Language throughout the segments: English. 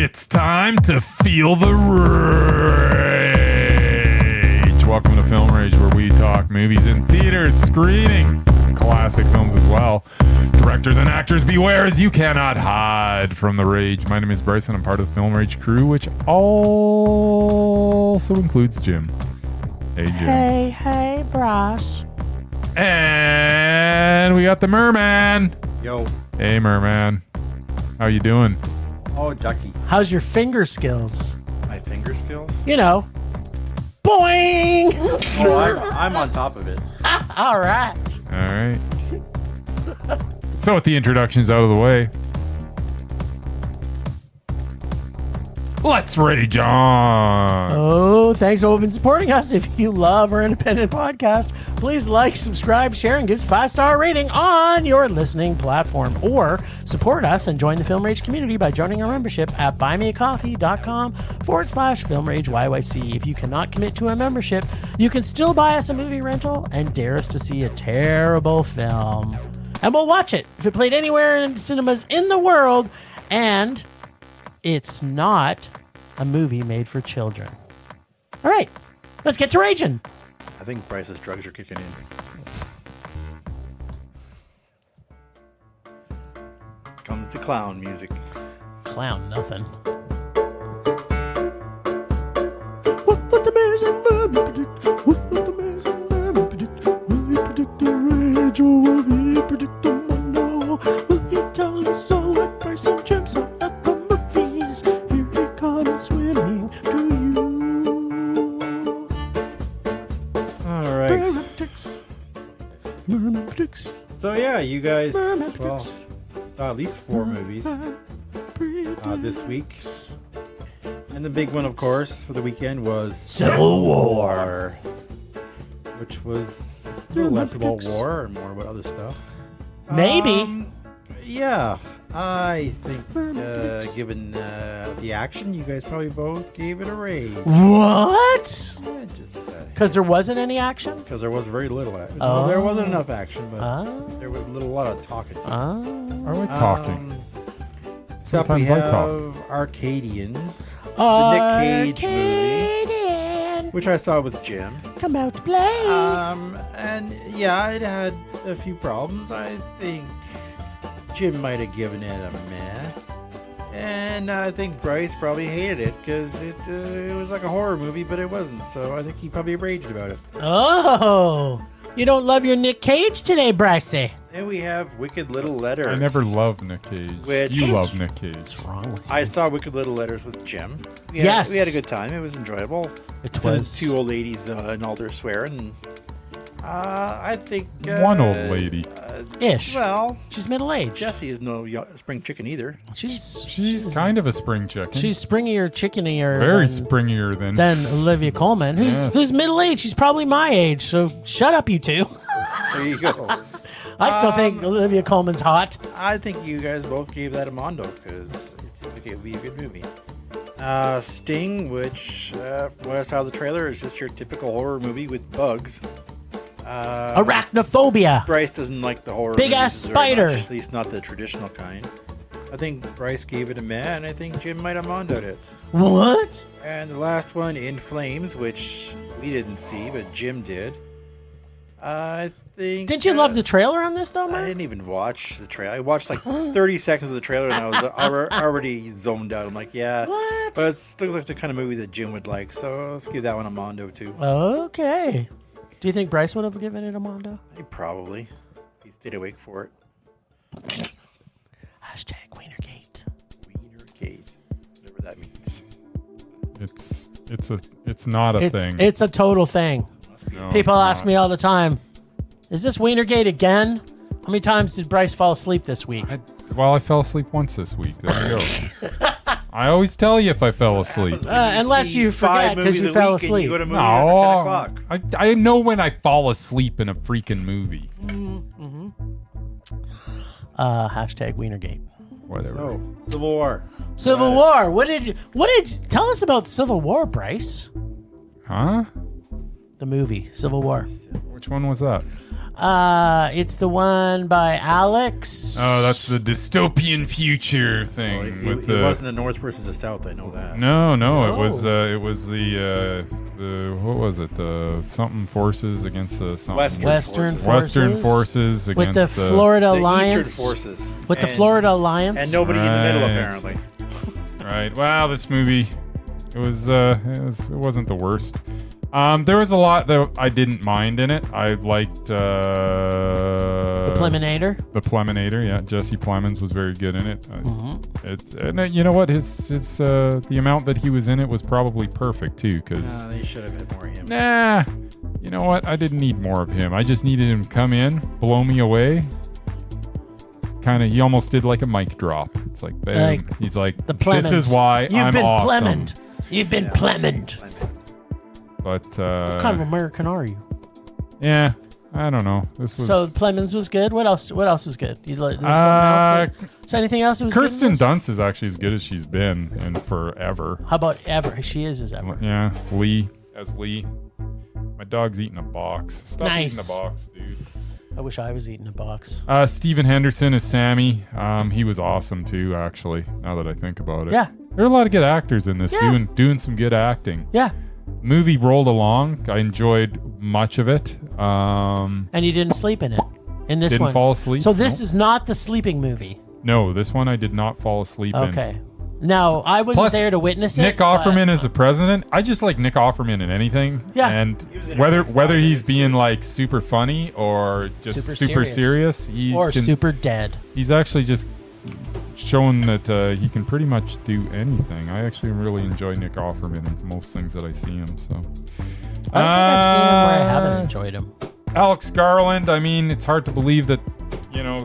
It's time to feel the rage. Welcome to Film Rage, where we talk movies in theaters, screening classic films as well. Directors and actors, beware, as you cannot hide from the rage. My name is Bryce, and I'm part of the Film Rage crew, which also includes Jim. Hey, Jim. Hey, Bryce. And we got the Merman. Yo. Hey, Merman. How you doing? Oh, ducky. How's your finger skills? My finger skills? You know. Boing! Oh, I'm on top of it. All right. All right. So with the introductions out of the way, let's rage on. Oh, thanks for been supporting us. If you love our independent podcast, please like, subscribe, share, and give us a 5-star rating on your listening platform. Or support us and join the Film Rage community by joining our membership at buymeacoffee.com/FilmRageYYC. If you cannot commit to a membership, you can still buy us a movie rental and dare us to see a terrible film. And we'll watch it if it played anywhere in cinemas in the world and it's not a movie made for children. All right, let's get to raging. I think Bryce's drugs are kicking in. Comes the clown music. Clown nothing. What the amazing Merman predict? What the amazing Merman predict? Will he predict the rage or will he predict the mondo? Will he tell us so like Bryce and Jim saw at the movies? Here he comes swimming to you. All right. Merman predicts. So yeah, you guys Merman saw at least 4 movies this week. And the big one, of course, for the weekend was Civil War. Which was a little less about war and more about other stuff. Maybe. Yeah, I think given the action, you guys probably both gave it a rage. What? Yeah, just Because there wasn't any action? because there was very little action. Oh. There wasn't enough action, but Oh. there was a lot of talking. Are we talking? Except we Sometimes I talk. have Arcadian, the Nic Cage movie, Arcadian. which I saw with Jim. Come out to play. And yeah, it had a few problems. I think Jim might have given it a meh. And I think Bryce probably hated it because it was like a horror movie, but it wasn't. So I think he probably raged about it. Oh, you don't love your Nic Cage today, Brycey. And we have Wicked Little Letters. I never loved Nic Cage. Which- You love Nic Cage. What's wrong with you? I saw Wicked Little Letters with Jim. We Yes. had a good time. It was enjoyable. It was. 2 old ladies and all their swearing. I think One old lady. Ish. Well, She's middle-aged. Jessie is no spring chicken either. She's kind of a spring chicken. She's springier, chickenier very than, springier than. than Olivia Coleman, Yes. who's middle-aged. She's probably my age, so shut up, you two. There you go. I still think Olivia Coleman's hot. I think you guys both gave that a mondo because it seemed like it would be a good movie. Sting, which when I saw the trailer, is just your typical horror movie with bugs. Arachnophobia. Bryce doesn't like the horror Big-ass movies very spider. much, at least not the traditional kind. I think Bryce gave it a meh, and I think Jim might have mondoed it. What? And the last one, In Flames, which we didn't see, but Jim did. I think... Didn't you love the trailer on this, though, I man? didn't even watch the trailer. I watched like 30 seconds of the trailer, and I was already zoned out. I'm like, yeah. What? But it looks like the kind of movie that Jim would like, so let's give that one a mondo, too. Okay. Do you think Bryce would have given it a mondo? Probably. He stayed awake for it. Hashtag Wienergate. Wienergate. Whatever that means. It's not a thing. It's a total thing. Must be. No, People it's ask not. me all the time, is this Wienergate again? How many times did Bryce fall asleep this week? I fell asleep once this week. There you go. I always tell you if I fell asleep. Unless see you forget 5 because movies you a fell week and asleep. You go to movie at 10 No, o'clock. I know when I fall asleep in a freaking movie. Hashtag Wienergate. Whatever. So, Civil War. Civil War. What did tell us about Civil War, Bryce? Huh? The movie Civil War. Which one was that? It's the one by Alex. Oh, that's the dystopian future thing. It wasn't the North versus the South. I know that. No, it was the what was it? The something forces against the something Western forces against with the Florida Alliance. Eastern forces With the Florida Alliance. and nobody in the middle apparently. Right. Wow, this movie, it wasn't the worst. There was a lot that I didn't mind in it. I liked the Pleminator. The Pleminator, yeah. Jesse Plemons was very good in it. You know what? His the amount that he was in it was probably perfect too. Because they should have had more of him. Nah, you know what? I didn't need more of him. I just needed him to come in, blow me away. He almost did like a mic drop. It's like, bam. He's like, this is why I'm awesome. You've been Plemond. But what kind of American are you? Yeah, I don't know. So Plemons was good. What else was good? There was something else. Is there anything else that was Kirsten good? Dunst is actually as good as she's been in forever. How about ever? She is as ever. Yeah, Lee. My dog's eating a box. Stop eating a box, dude. I wish I was eating a box. Stephen Henderson is Sammy. He was awesome too, actually, now that I think about it. Yeah. There are a lot of good actors in this doing some good acting. Yeah. Movie rolled along. I enjoyed much of it. And you didn't sleep in it. In this one. Didn't fall asleep. So this is not the sleeping movie. No, this one I did not fall asleep in. Okay. Now, I wasn't there to witness it. Nick Offerman is the president. I just like Nick Offerman in anything. Yeah. And whether he's being like super funny or just super serious, super dead. He's actually just showing that he can pretty much do anything. I actually really enjoy Nick Offerman in most things that I see him. So I don't think I've seen him where I haven't enjoyed him. Alex Garland. I mean, it's hard to believe that,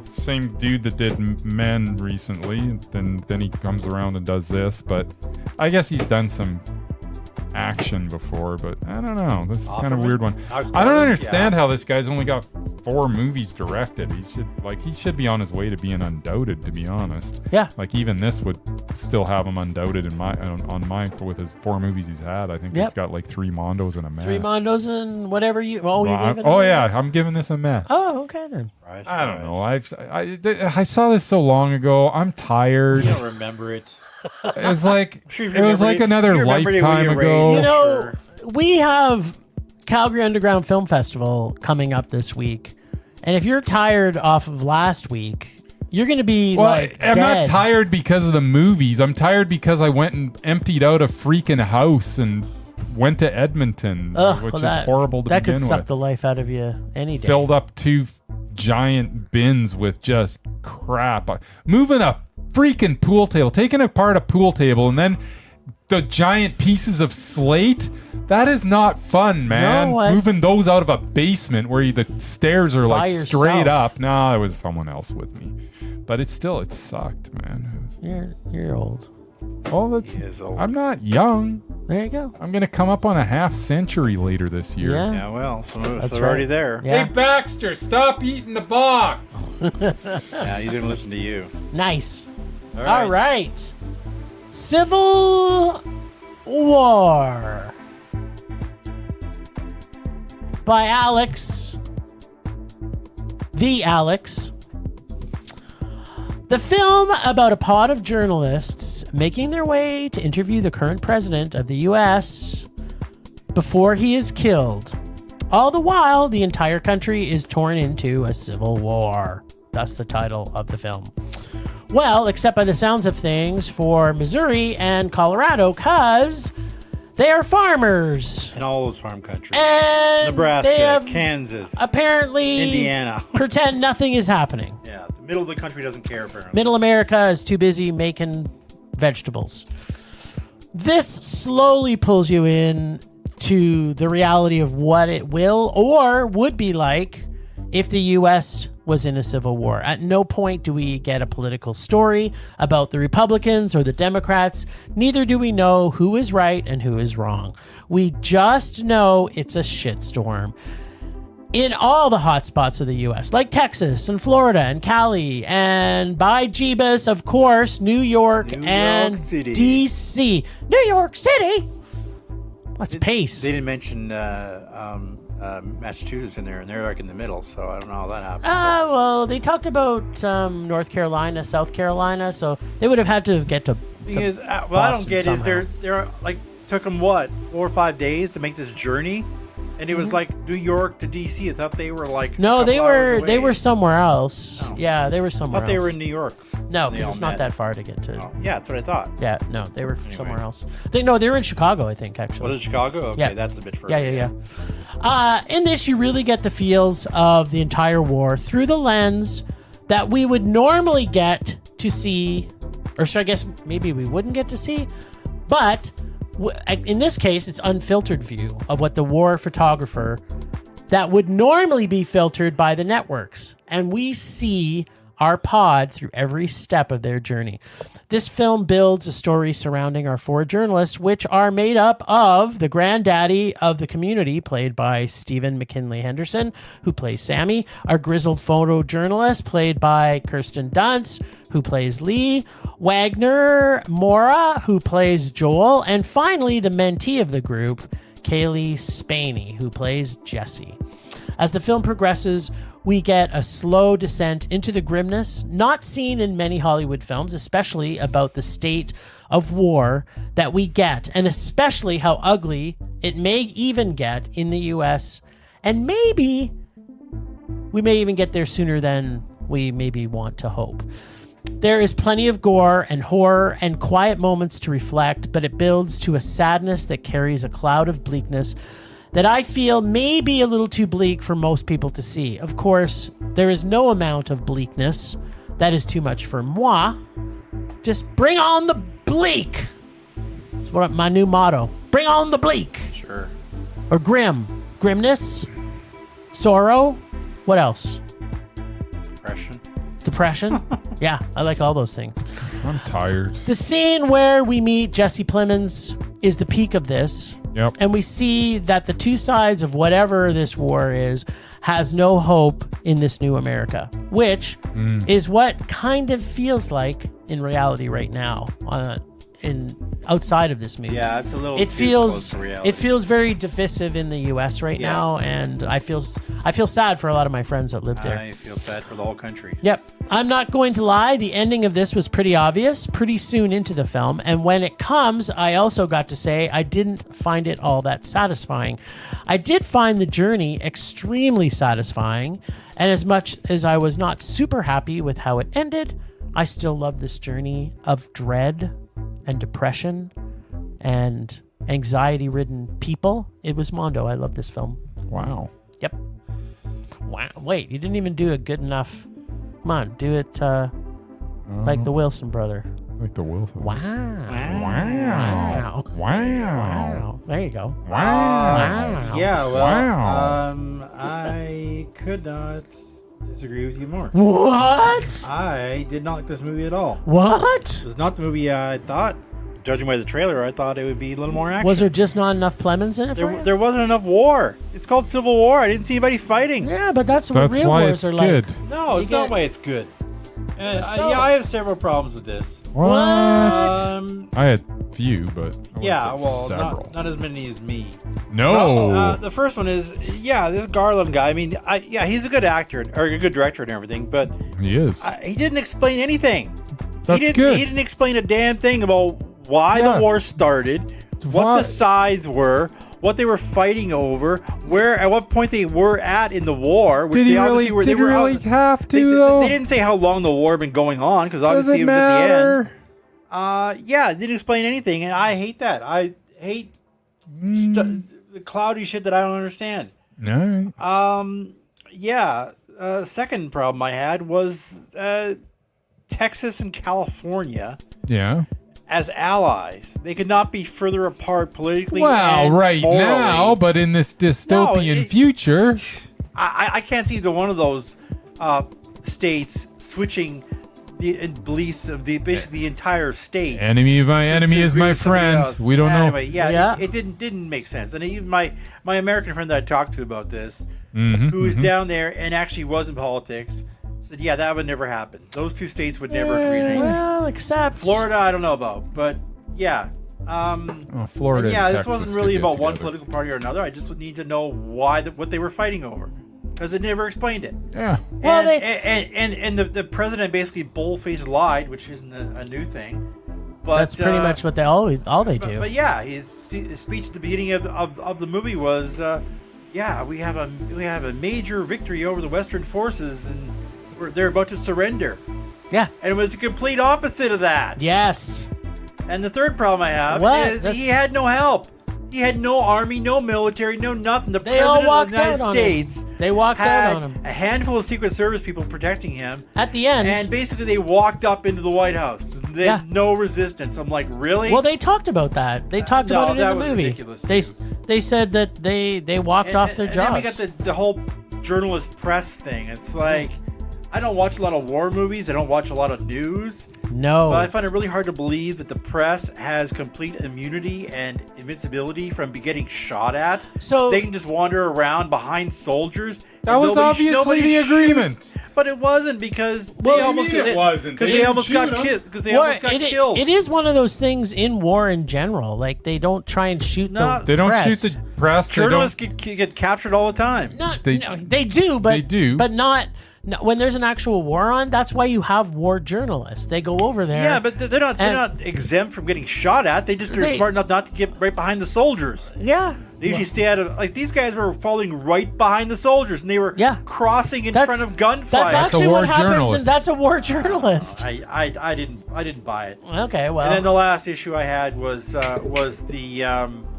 same dude that did Men recently. Then he comes around and does this. But I guess he's done some action before. But I don't know. This is kind of a weird one. I don't understand how this guy's only got 4 movies directed. He should be on his way to being undoubted, to be honest. Yeah. Like even this would still have him undoubted on mine with his 4 movies he's had. I think he's got like 3 Mondos and a meh. 3 Mondos and whatever you. Oh, you gave it. I'm giving this a meh. Oh, okay then. I don't know. I saw this so long ago. I'm tired. You don't remember it. It was like another lifetime ago. We have Calgary Underground Film Festival coming up this week, and if you're tired off of last week, you're going to be I'm dead. Not tired because of the movies. I'm tired because I went and emptied out a freaking house and went to Edmonton, which is horrible to begin with. That could suck the life out of you any day. Filled up 2 giant bins with just crap. Moving a freaking pool table, taking apart a pool table, and then the giant pieces of slate. That is not fun, man. Moving those out of a basement where the stairs are like straight up. No, it was someone else with me. But it sucked, man. You're old. Oh, I'm not young. There you go. I'm gonna come up on a half century later this year. Yeah, well, so they're already there. Yeah. Hey Baxter, stop eating the box. Yeah, he's gonna listen to you. Nice. All right. Civil War by Alex. The Alex. The film about a pod of journalists making their way to interview the current president of the U.S. before he is killed. All the while, the entire country is torn into a civil war. That's the title of the film. Well, except by the sounds of things for Missouri and Colorado, because they are farmers. In all those farm countries. And Nebraska, Kansas, apparently Indiana. Pretend nothing is happening. Yeah, the middle of the country doesn't care, apparently. Middle America is too busy making vegetables. This slowly pulls you in to the reality of what it will or would be like if the U.S. was in a civil war. At no point do we get a political story about the Republicans or the Democrats. Neither do we know who is right and who is wrong. We just know it's a shitstorm in all the hot spots of the U.S., like Texas and Florida and Cali, and by Jeebus, of course, New York City. D.C. New York City? Let's pace. They didn't mention Massachusetts in there, and they're like in the middle, so I don't know how that happened. Well, they talked about North Carolina, South Carolina, so they would have had to get to. Thing is, what I Boston don't get is somehow. they're like took them what 4 or 5 days to make this journey, and it was like New York to DC. I thought they were like No, they were they were somewhere else. Oh. Yeah, they were I somewhere thought they else. were in New York. No, when they because all it's not met. that far to get to. Oh, yeah, that's what I thought. Yeah, no, they were somewhere else. They were in Chicago, I think, actually. Was it Chicago? Okay, Yeah. that's a bit further. Yeah. In this, you really get the feels of the entire war through the lens that we would normally get to see, or I guess maybe we wouldn't get to see, but in this case, it's unfiltered view of what the war photographer that would normally be filtered by the networks. And we see our pod through every step of their journey. This film builds a story surrounding our 4 journalists, which are made up of the granddaddy of the community, played by Stephen McKinley Henderson, who plays Sammy, our grizzled photojournalist, played by Kirsten Dunst, who plays Lee, Wagner Mora, who plays Joel, and finally the mentee of the group, Kaylee Spaney, who plays Jessie. As the film progresses, we get a slow descent into the grimness not seen in many Hollywood films, especially about the state of war that we get, and especially how ugly it may even get in the US. And maybe we may even get there sooner than we maybe want to hope. There is plenty of gore and horror and quiet moments to reflect, but it builds to a sadness that carries a cloud of bleakness that I feel may be a little too bleak for most people to see. Of course, there is no amount of bleakness that is too much for moi. Just bring on the bleak. That's what my new motto. Bring on the bleak. Sure. Or grim. Grimness. Sorrow. What else? Depression. Yeah, I like all those things. I'm tired. The scene where we meet Jesse Plemons is the peak of this. Yep. And we see that the two sides of whatever this war is has no hope in this new America, which is what kind of feels like in reality right now in outside of this movie. Yeah, it's a little It too feels close to reality. it feels very divisive in the US right Yeah. now, and I feel sad for a lot of my friends that live there. I feel sad for the whole country. Yep. I'm not going to lie. The ending of this was pretty obvious pretty soon into the film. And when it comes, I also got to say I didn't find it all that satisfying. I did find the journey extremely satisfying. And as much as I was not super happy with how it ended, I still love this journey of dread and depression and anxiety-ridden people. It was Mondo. I love this film. Wow. Yep. Wow. Wait, you didn't even do a good enough. Come on, do it like the Wilson brother. Like the Wilson. Wow. Wow. Wow. Wow. There you go. Wow. Yeah, well, Wow. I could not disagree with you more. What? I did not like this movie at all. What? It was not the movie I thought. Judging by the trailer, I thought it would be a little more action. Was there just not enough Plemons in it for you? There wasn't enough war. It's called Civil War. I didn't see anybody fighting. Yeah, but that's what That's real why wars it's are good. like. No, it's You not get- why it's good. So- Yeah, I have several problems with this. What? Um, I had few, but I wouldn't yeah, say well, several. not as many as me. No. The first one is, this Garland guy. I mean, he's a good actor or a good director and everything, but He is. he didn't explain anything. That's He good. didn't explain a damn thing about why Yeah. the war started, what Why- the sides were, what they were fighting over, where at what point they were at in the war. Which Did he they really, obviously were. did They he were really have to, they, though? they didn't say how long the war had been going on because obviously it Doesn't was at the matter. end. It didn't explain anything, and I hate that. I hate the cloudy shit that I don't understand. No. Second problem I had was Texas and California Yeah. as allies. They could not be further apart politically. Well, and right morally. now, but in this dystopian future. I can't see either one of those states switting the beliefs of basically the entire state. Enemy of my to enemy is agree my with somebody friend. else. We don't know. Anyway, Yeah. it didn't make sense. And even my American friend that I talked to about this, Mhm, who was down there and actually was in politics, said, "Yeah, that would never happen. Those two states would never agree on anything." Well, except Florida, I don't know about, but yeah, Florida. Yeah, and this Texas wasn't could really get about one together. political party or another. I just would need to know what they were fighting over, because it never explained it. Yeah. Well, And the president basically bull-faced lied, which isn't a new thing. But That's pretty much what all they do. But yeah, his speech at the beginning of the movie was, we have a major victory over the Western forces, and they're about to surrender. Yeah. And it was the complete opposite of that. Yes. And the third problem I have is he had no help. He had no army, no military, no nothing. The They all president of walked the United out on States him. They walked had out on him. a handful of Secret Service people protecting him. At the end. And basically they walked up into the White House. They had no resistance. I'm like, really? Well, they talked about that. They talked no, about it that in the was movie. ridiculous, They too. they said that they walked off their and jobs. then we got the whole journalist press thing. It's like, I don't watch a lot of war movies. I don't watch a lot of news. No. But I find it really hard to believe that the press has complete immunity and invincibility from getting shot at. So- they can just wander around behind soldiers. That was obviously the agreement. But it wasn't, because Well, they you almost mean it wasn't? because They they almost got didn't shoot 'em. killed. Because they almost got killed. It is one of those things in war in general. Like, they don't try and shoot No, the They don't press. shoot the press. Journalists get captured all the time. They do, but They do. but not when there's an actual war on. That's why you have war journalists. They go over there. Yeah, but they're not exempt from getting shot at. They just are They- smart enough not to get right behind the soldiers. yeah. They usually stay out of, like, these guys were falling right behind the soldiers, and they were crossing in front of gunfire. That's actually war what happens. journalist. And that's a war journalist. I didn't buy it. Okay, well. And then the last issue I had was the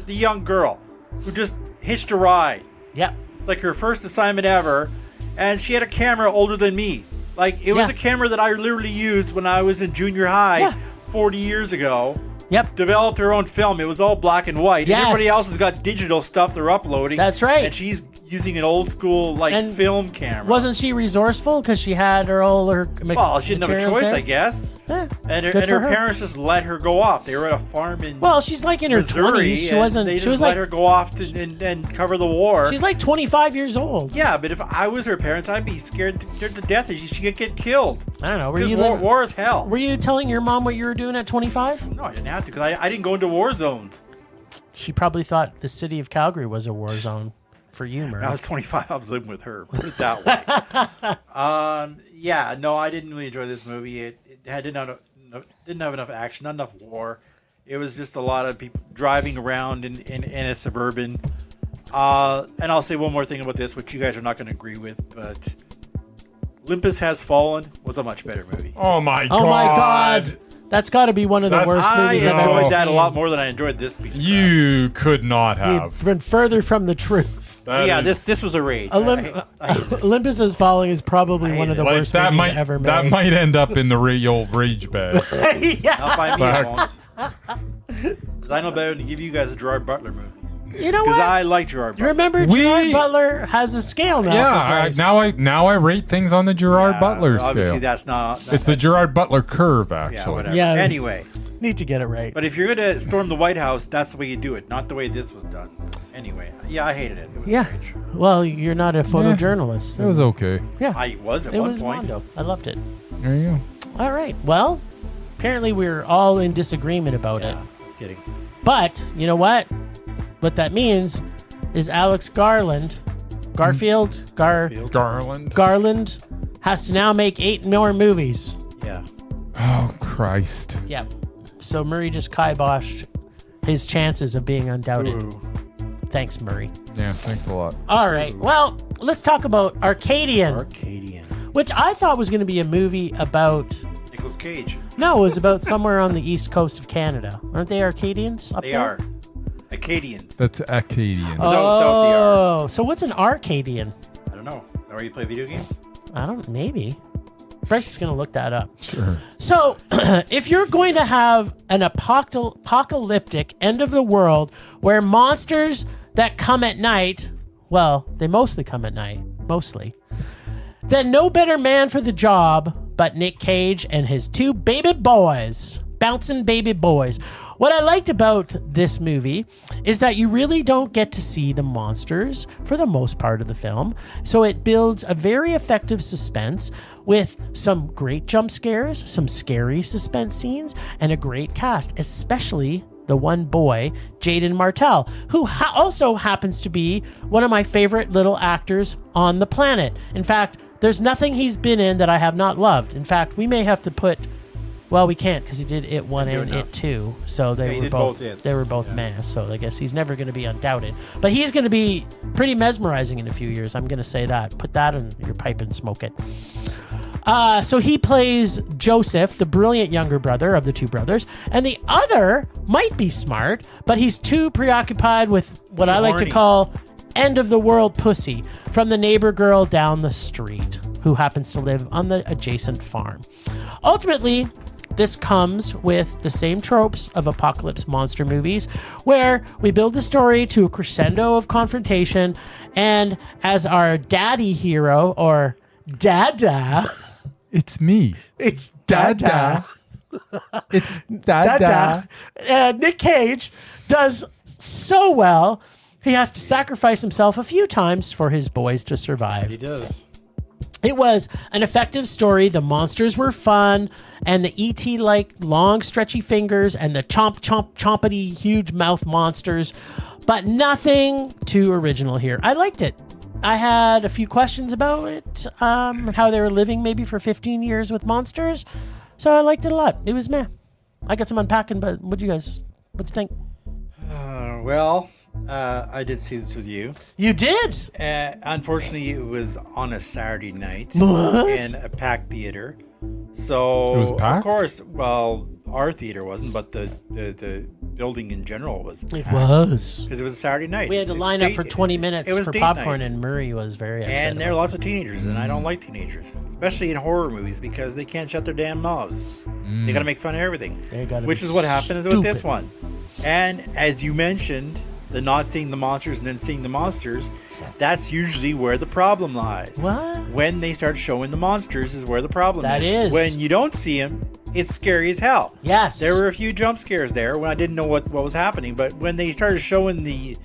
young girl who just hitched a ride. Yep. Like her first assignment ever, and she had a camera older than me. Like, it was Yeah. a camera that I literally used when I was in junior high Yeah. 40 years ago. Yep. Developed her own film. It was all black and white. Yes. And everybody else has got digital stuff they're uploading. That's right. And she's using an old school And film camera. Wasn't she resourceful because she had all her Well, she didn't have a materials choice, there? I guess. Eh, And good her for her. parents just let her go off. They were at a farm in Well, she's like in her Missouri, 20s. She and wasn't. They She just was let like. her go off and cover the war. She's like 25 years old. Yeah, but if I was her parents, I'd be scared to death that she could get killed. I don't know. Were Because you war is hell. Were you telling your mom what you were doing at 25? No, I didn't have to, because I didn't go into war zones. She probably thought the city of Calgary was a war zone for you, Murray. When I was 25, I was living with her. Put it that way. Yeah, no, I didn't really enjoy this movie. It didn't have enough action, not enough war. It was just a lot of people driving around in a suburban. And I'll say one more thing about this, which you guys are not going to agree with, but Olympus Has Fallen was a much better movie. Oh my god! Oh my God! That's got to be one of the That's- worst I movies I've ever enjoyed that seen. a lot more than I enjoyed this piece of crap. You could not have. We've been further from the truth. So That yeah, is- this was a raid. I hate it. Olympus Has Fallen is probably one of the like, worst that movies might ever made. that might end up in the old rage bed. Not by me, it Fact. won't. 'Cause I know better than to give you guys a Gerard Butler movie. You know Because what? I like Gerard Butler. Remember, We- Gerard Butler has a scale now. Yeah, for price. now I rate things on the Gerard Yeah, Butler obviously scale. that's not. It's the Gerard Butler curve, Yeah, actually. whatever. Yeah. Anyway, Need to get it right. but if you're gonna storm the White House, that's the way you do it, not the way this was done. Anyway, yeah, I hated it. It was Yeah. rage. Well, you're not a photojournalist. It was okay. Yeah. I was at it one was point. Mondo. I loved it. There you go. All right. Well, apparently we're all in disagreement about it. Yeah, kidding. But you know what? What that means is Alex Garland, Garfield, Garland has to now make 8 more movies. Yeah. Oh Christ! Yep. So Murray just kiboshed his chances of being undoubted. Ooh. Thanks, Murray. Yeah, thanks a lot. All right. Well, let's talk about Arcadian, Arcadian. which I thought was going to be a movie about. Nicolas Cage. No, it was about somewhere on the east coast of Canada. Aren't they Arcadians up They there? are. Acadians. That's Arcadian. that what they are? Oh, so what's an Arcadian? I don't know. Is that where you play video games? I don't. Maybe. Bryce is going to look that up. Sure. So, if you're going to have an apocalyptic end of the world where monsters that come at night, well, they mostly come at night, then no better man for the job but Nic Cage and his 2 baby boys, bouncing baby boys. What I liked about this movie is that you really don't get to see the monsters for the most part of the film, so it builds a very effective suspense with some great jump scares, some scary suspense scenes, and a great cast, especially the one boy, Jaden Martell, who also happens to be one of my favorite little actors on the planet. In fact, there's nothing he's been in that I have not loved. In fact, we may have to put... Well, we can't because he did It 1 and It 2. So they were both meh. So I guess he's never going to be undoubted. But he's going to be pretty mesmerizing in a few years. I'm going to say that. Put that in your pipe and smoke it. So he plays Joseph, the brilliant younger brother of the two brothers. And the other might be smart, but he's too preoccupied with what I like to call end of the world pussy from the neighbor girl down the street who happens to live on the adjacent farm. Ultimately, this comes with the same tropes of apocalypse monster movies, where we build the story to a crescendo of confrontation, and as our daddy hero, or Dada... It's me. It's Dada. It's Dada. Nic Cage does so well, he has to sacrifice himself a few times for his boys to survive. He does. It was an effective story. The monsters were fun, and the E.T.-like long, stretchy fingers and the chompity, huge mouth monsters, but nothing too original here. I liked it. I had a few questions about it, how they were living maybe for 15 years with monsters, so I liked it a lot. It was meh. I got some unpacking, but what you think? I did see this with you. You did? Unfortunately, it was on a Saturday night What? in a packed theater. So, It was packed? of course, well, our theater wasn't, but the building in general was It packed. was. Because it was a Saturday night. We had to It's line up for 20 minutes it was for date popcorn, night. and Murray was very upset. And there are about lots of teenagers, and I don't like teenagers, especially in horror movies, because they can't shut their damn mouths. They got to make fun of everything, They gotta which be is what happened with this stupid. one. And as you mentioned, the not seeing the monsters and then seeing the monsters, that's usually where the problem lies. What? When they start showing the monsters is where the problem That is. is. When you don't see them, it's scary as hell. Yes. There were a few jump scares there when I didn't know what was happening, but when they started showing the,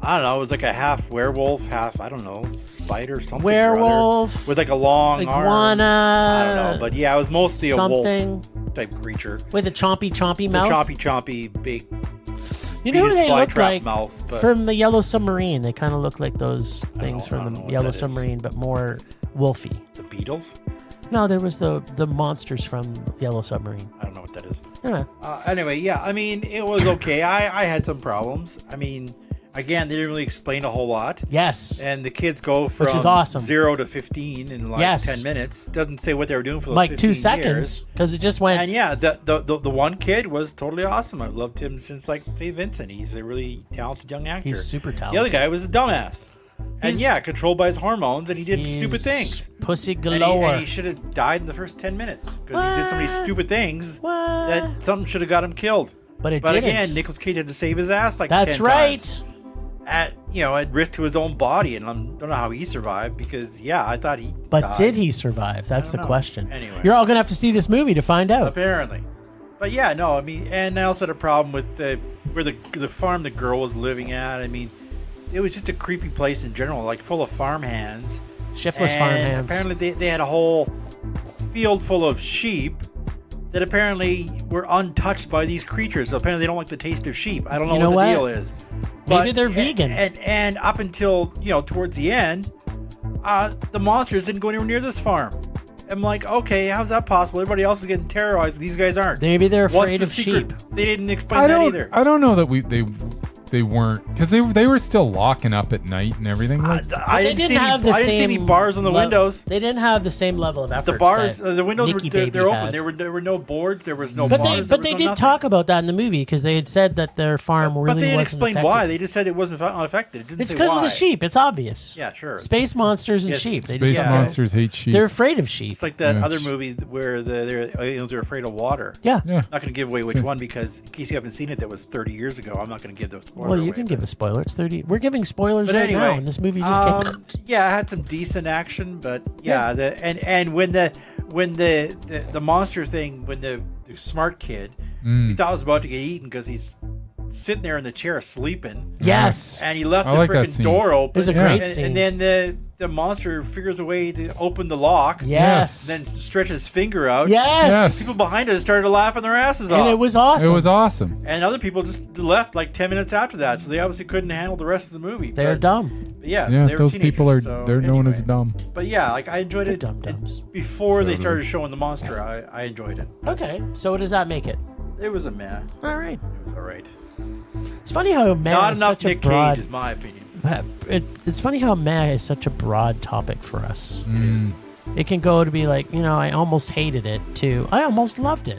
I don't know, it was like a half werewolf, half, I don't know, spider, something. or other, Werewolf, with like a long arm. iguana. I don't know, but yeah, it was mostly a something wolf type creature. with a chompy The mouth. chompy, big, You know who they look flytrap like? mouth. But From the Yellow Submarine. They kind of look like those things I from don't the know what Yellow that is. Submarine, but more wolfy. the Beatles? No, there was the monsters from Yellow Submarine. I don't know what that is. Yeah. Anyway, yeah, I mean, it was okay. I had some problems. I mean, again, they didn't really explain a whole lot. Yes. And the kids go from Which is awesome. 0 to 15 in like Yes. 10 minutes. Doesn't say what they were doing for those Like 15 2 seconds, years. because it just went. And yeah, the one kid was totally awesome. I've loved him since like St. Vincent. He's a really talented young actor. He's super The talented. other guy was a dumbass. And He's- yeah, controlled by his hormones, and he did He's stupid things. Pussy And galore. he should have died in the first 10 minutes because he did so many What? stupid things What? that something should have got him killed. But it But didn't. again, Nicolas Cage had to save his ass like That's 10 right. times. At risk to his own body, and I don't know how he survived because I thought he. But died. did he survive? That's the don't know. question. Anyway. You're all going to have to see this movie to find out. Apparently, but yeah, no, I mean, and I also had a problem with where the farm the girl was living at. I mean, it was just a creepy place in general, like full of farmhands. Shiftless And farmhands. Apparently, they had a whole field full of sheep that apparently were untouched by these creatures. So apparently, they don't like the taste of sheep. I don't know, You know what the what? deal is. Maybe they're vegan. And up until towards the end, the monsters didn't go anywhere near this farm. I'm like, okay, how's that possible? Everybody else is getting terrorized, but these guys aren't. Maybe they're What's afraid the of secret? sheep. They didn't explain that either. I don't know that they weren't, because they were still locking up at night and everything. Like, I They didn't see have the I didn't see any same bars on the windows. They didn't have the same level of effort. The bars, that the windows Nicky they're Baby open. had. There were no boards. There was no But bars. they did talk about that in the movie because they had said that their farm really But they didn't wasn't explain affected. why. They just said it wasn't unaffected. It didn't It's say because of why. the sheep. It's obvious. Yeah, sure. Space monsters and Yes, sheep. They space just, monsters hate sheep. They're afraid of sheep. It's like that Yeah. other movie where the aliens are afraid of water. Yeah. Yeah. Not going to give away which So- one because in case you haven't seen it, that was 30 years ago. I'm not going to give those spoilers. Well, you can give a spoiler. It's 30. We're giving spoilers But right anyway, now, and this movie just came out. yeah, it had some decent action, but and when the monster thing, when the smart kid, we thought was about to get eaten because he's sitting there in the chair sleeping. Yes. And he left I the like that freaking scene. door open. It was a great and, scene. And then the monster figures a way to open the lock. Yes. Then stretch his finger out. Yes. People behind us started laughing their asses off. And it was awesome. It was awesome. And other people just left like 10 minutes after that, so they obviously couldn't handle the rest of the movie. They're dumb. But yeah, Yeah, they were those teenagers, people are so they're known as anyway. dumb. But yeah, like I enjoyed it Dum-dums. before they Totally. started showing the monster. I enjoyed it. Okay, so what does that make it? It was a meh. All right. It was all right. It's funny how meh Not is enough such a Nic broad... Cage, is my opinion. It's funny how meh is such a broad topic for us. It is. It can go to be like, I almost hated it, to I almost loved it,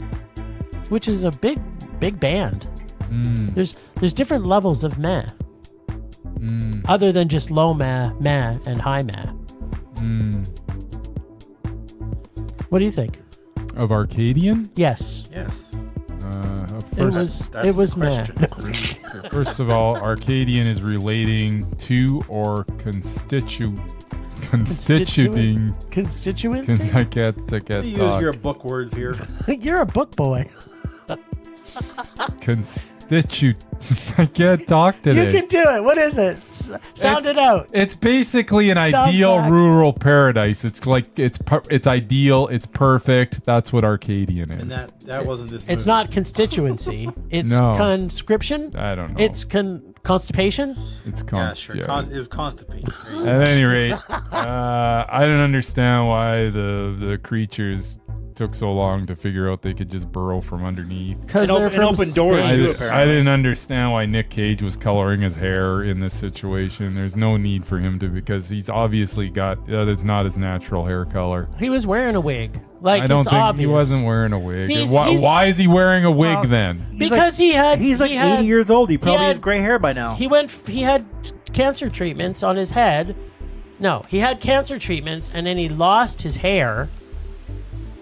which is a big band. There's different levels of meh, other than just low meh, and high meh. What do you think? Of Arcadian? Yes, Yes. First, it was the meh. question. first of all, Arcadian is relating to or constituting. Constituency? I can't Use talk. your book words here. You're a book boy. Constitute. I can't talk today. You can do it. What is it? Sound it out. It's basically an Sounds ideal like- rural paradise. It's like it's ideal. It's perfect. That's what Arcadian is. And that wasn't this It's movie. not constituency. It's No. conscription. I don't know. It's constipation. It's Yeah, sure. yeah. It was constipated. At any rate, I don't understand why the creatures took so long to figure out they could just burrow from underneath. Because And they're open- and from open doors, space. too, I apparently. didn't understand why Nic Cage was coloring his hair in this situation. There's no need for him to, because he's obviously got that is not his natural hair color. He was wearing a wig. Like, I don't it's think obvious. he wasn't wearing a wig. He's- Why, he's- why is he wearing a wig Well, then? Because he had. He's like he had, 80 years old. He probably had- has gray hair by now. He had cancer treatments on his head. No, he had cancer treatments, and then he lost his hair,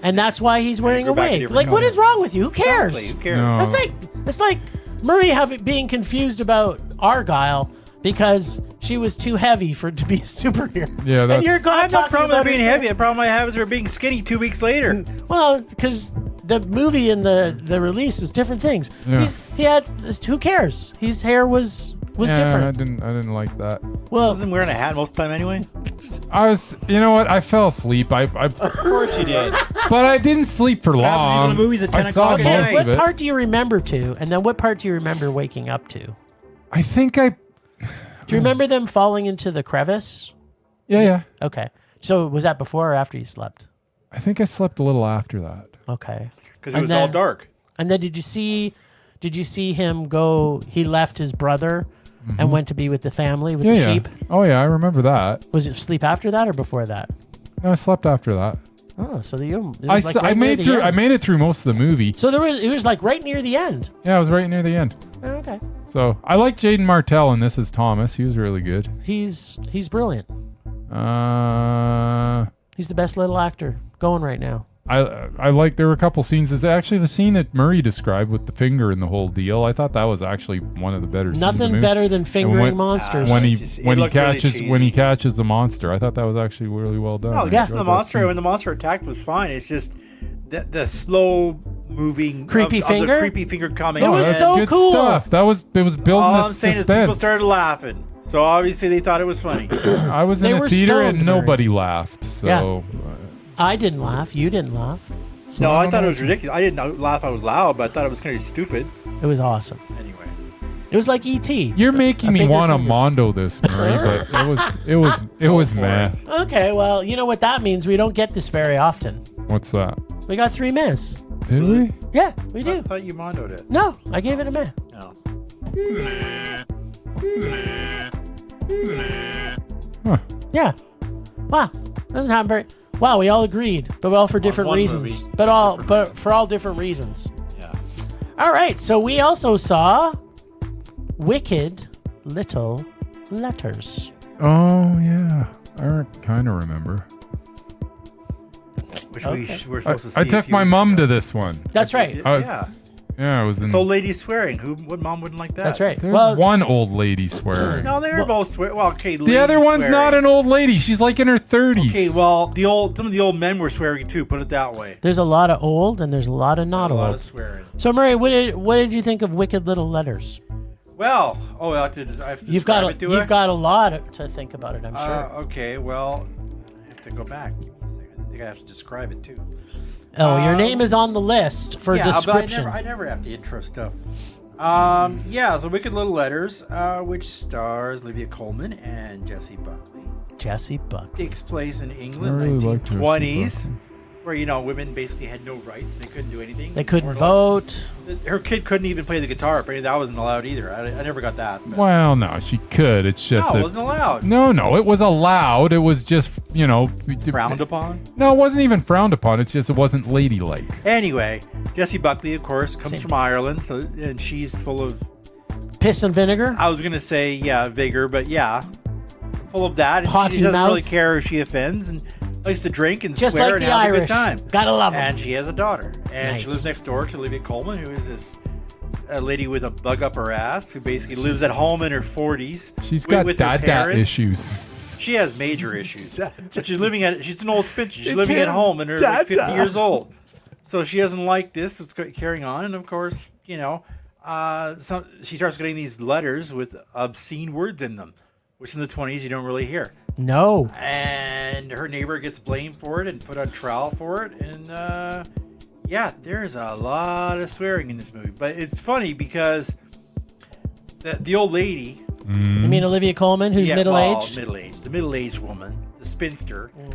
and that's why he's wearing a grew back a wig. different Like, what color. is wrong with you? Who cares? Exactly. Who cares? No. It's like Murray being confused about Argyle because she was too heavy to be a superhero. Yeah, and that's- you're going I have no talking problem about with being her- heavy. The problem I have is her being skinny 2 weeks later. Well, because the movie and the release is different things. Yeah. He had. Who cares? His hair was Yeah, different. I didn't like that. I Well, wasn't wearing a hat most of the time anyway. You know what? I fell asleep. Of course you did. But I didn't sleep for That's what happens long. when the movie's at 10 I saw o'clock at most night. of what it. part do you remember to? And then what part do you remember waking up to? I think I. Do you remember them falling into the crevice? Yeah. Okay. So was that before or after you slept? I think I slept a little after that. Okay. Because it And was all then- dark. And then did you see him go? He left his brother and went to be with the family with the sheep. Oh yeah, I remember that. Was it sleep after that or before that? No, I slept after that. Oh, so I made it through most of the movie. So it was like right near the end. Yeah, I was right near the end. Oh, okay. So I like Jaden Martell in this as Thomas. He was really good. He's brilliant. I He's the best little actor going right now. like, there were a couple scenes. It's actually the scene that Murray described with the finger and the whole deal. I thought that was actually one of the better scenes. Nothing in the movie. better than fingering when- monsters. when he It when he looked really catches cheesy. when he catches the monster. I thought that was actually really well done. No, I yes, enjoyed the that monster scene. when the monster attacked was fine. It's just the slow moving Creepy of finger? the creepy finger coming. It was that's so good cool. stuff. It was building All the I'm saying suspense. is people started laughing, so obviously they thought it was funny. I was They in were a theater stoned, and Murray. nobody laughed. So I didn't laugh. You didn't laugh. No, I don't thought it know. was ridiculous. I didn't laugh out loud, but I thought it was kind of stupid. It was awesome. Anyway, It was like E.T. you're making A me bigger want to finger. mondo this, Murray, but it was for meh. it. Okay, well, you know what that means? We don't get this very often. What's that? We got 3 mehs. Did Was we? it? Yeah, we I do. thought you mondoed it. No, I gave it a meh. No. Huh. Yeah. Wow. Doesn't happen very. Wow, we all agreed, but all for different one reasons. movie. But for all different reasons. Yeah. All right, so we also saw Wicked Little Letters. Oh yeah, I kind of remember. Which Okay. we were supposed to see. I a took few my weeks mom ago. to this one. That's right. I was- Yeah. Yeah, I was in. It's old lady swearing. What mom wouldn't like that? That's right. There's Well, one old lady swearing. No, they were both swearing. Well, okay. The other one's not an old lady. She's like in her 30s. Okay, well, some of the old men were swearing too. Put it that way. there's a lot of old and there's a lot of not A lot old. of swearing. So Murray, what did you think of Wicked Little Letters? Well, I have to You've got describe it to you've got a lot to think about it. I'm sure. Okay, well, I have to go back. Give me a second. I think I have to describe it too. Oh, your name is on the list for description. But I never have to intro stuff. So Wicked Little Letters, which stars Olivia Coleman and Jessie Buckley. Jessie Buckley. Takes place in England, I really like 1920s, where women basically had no rights. They couldn't do anything. They couldn't vote. Her kid couldn't even play the guitar. Apparently, that wasn't allowed either. I never got that. But. Well, no, she could. It's just No, it wasn't allowed. No, it was allowed. It was just Frowned upon. No, it wasn't even frowned upon. It's just it wasn't ladylike. Anyway, Jessie Buckley, of course, comes from Ireland, and she's full of piss and vinegar. I was gonna say vigor, but full of that. And Potty she doesn't mouth. really care if she offends and likes to drink and Just swear like and the have a good Irish. time. Gotta love 'em. And she has a daughter, and Nice. she lives next door to Olivia Coleman, who is this lady with a bug up her ass who basically lives at home in her 40s. She's got with her Dada parents. issues. She has major issues. But she's an old spinster. She's living at home and her 50 years old. So she doesn't like this. It's carrying on. And of course, she starts getting these letters with obscene words in them, which in the 20s you don't really hear. No. And her neighbor gets blamed for it and put on trial for it. And there's a lot of swearing in this movie. But it's funny because the old lady... You mean Olivia Coleman, who's middle-aged? Middle-aged. The middle-aged woman, the spinster. Mm-hmm.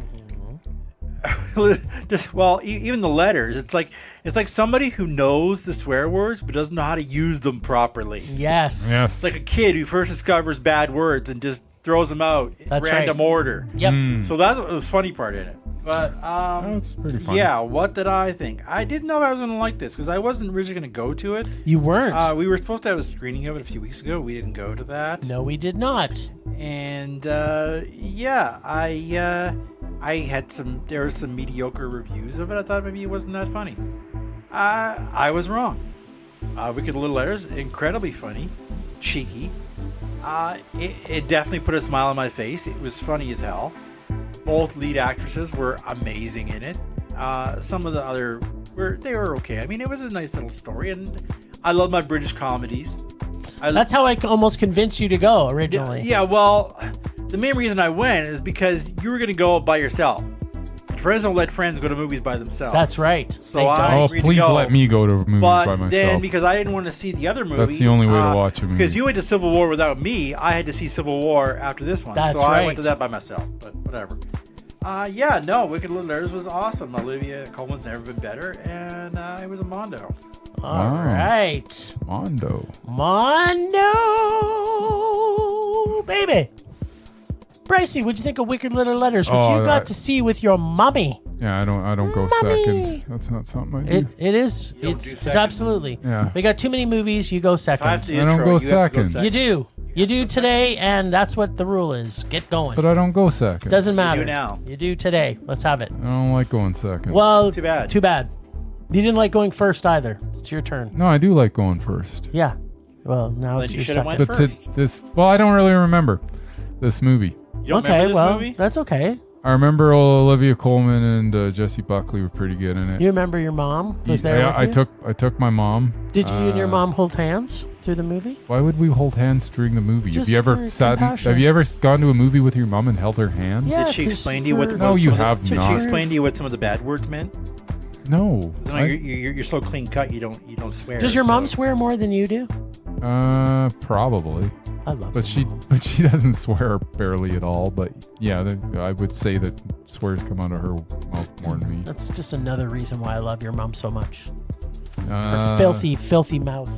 Even the letters. It's like somebody who knows the swear words but doesn't know how to use them properly. Yes. It's like a kid who first discovers bad words and just throws them out in That's random right. order. Yep. So that's the funny part in it. But That's pretty funny. what did I think? I didn't know I was going to like this because I wasn't originally going to go to it. You weren't. We were supposed to have a screening of it a few weeks ago. We didn't go to that. No, we did not. And I had there were some mediocre reviews of it. I thought maybe it wasn't that funny. I was wrong. Wicked Little Letters, incredibly funny, cheeky. It definitely put a smile on my face. It was funny as hell. Both lead actresses were amazing in it. Some of the other they were okay. I mean, it was a nice little story, and I love my British comedies. That's how I almost convinced you to go originally. Yeah, well, the main reason I went is because you were going to go by yourself. Friends don't let friends go to movies by themselves. That's right. So They I don't. Oh, agreed to please go. let me go to movies by But myself. then, because I didn't want to see the other movie, That's the only way to watch a movie. Because you went to Civil War without me, I had to see Civil War after this one. That's so I right. went to that by myself. But whatever. Wicked Little Letters was awesome. Olivia Coleman's never been better, and it was a mondo. All Wow. right. Mondo. Mondo, baby. Brycey, what'd you think of Wicked Little Letters, which you got to see with your mommy? Yeah, I don't go Mommy. second. That's not something I do. It is. You don't It's do second? absolutely. Yeah. We got too many movies. You go second. If I have to I don't intro, go you have to go second. You do. You do today, and that's what the rule is. Get going. But I don't go second. Doesn't matter. do now. You do today. Let's have it. I don't like going second. Well, Too bad. Too bad. You didn't like going first either. It's your turn. No, I do like going first. Yeah. Well, now Then it's you your should have second. went But first. I don't really remember this movie. You don't Okay, remember this well, movie? that's okay. I remember Olivia Coleman and Jessie Buckley were pretty good in it. You remember your mom was there with I you? took my mom. Did you and your mom hold hands through the movie? Why would we hold hands during the movie? Just Have you ever for sat? compassion. Have you ever gone to a movie with your mom and held her hand? Yeah. Did she 'cause explain to you what the for- No, what you some of the- have Did not. she explain to you what some of the bad words meant? No. You're so clean cut. You don't swear. Does your mom so- swear more than you do? Probably. I love But your mom. she doesn't swear barely at all. But yeah, I would say that swears come out of her mouth more than me. That's just another reason why I love your mom so much. Her Uh, filthy mouth.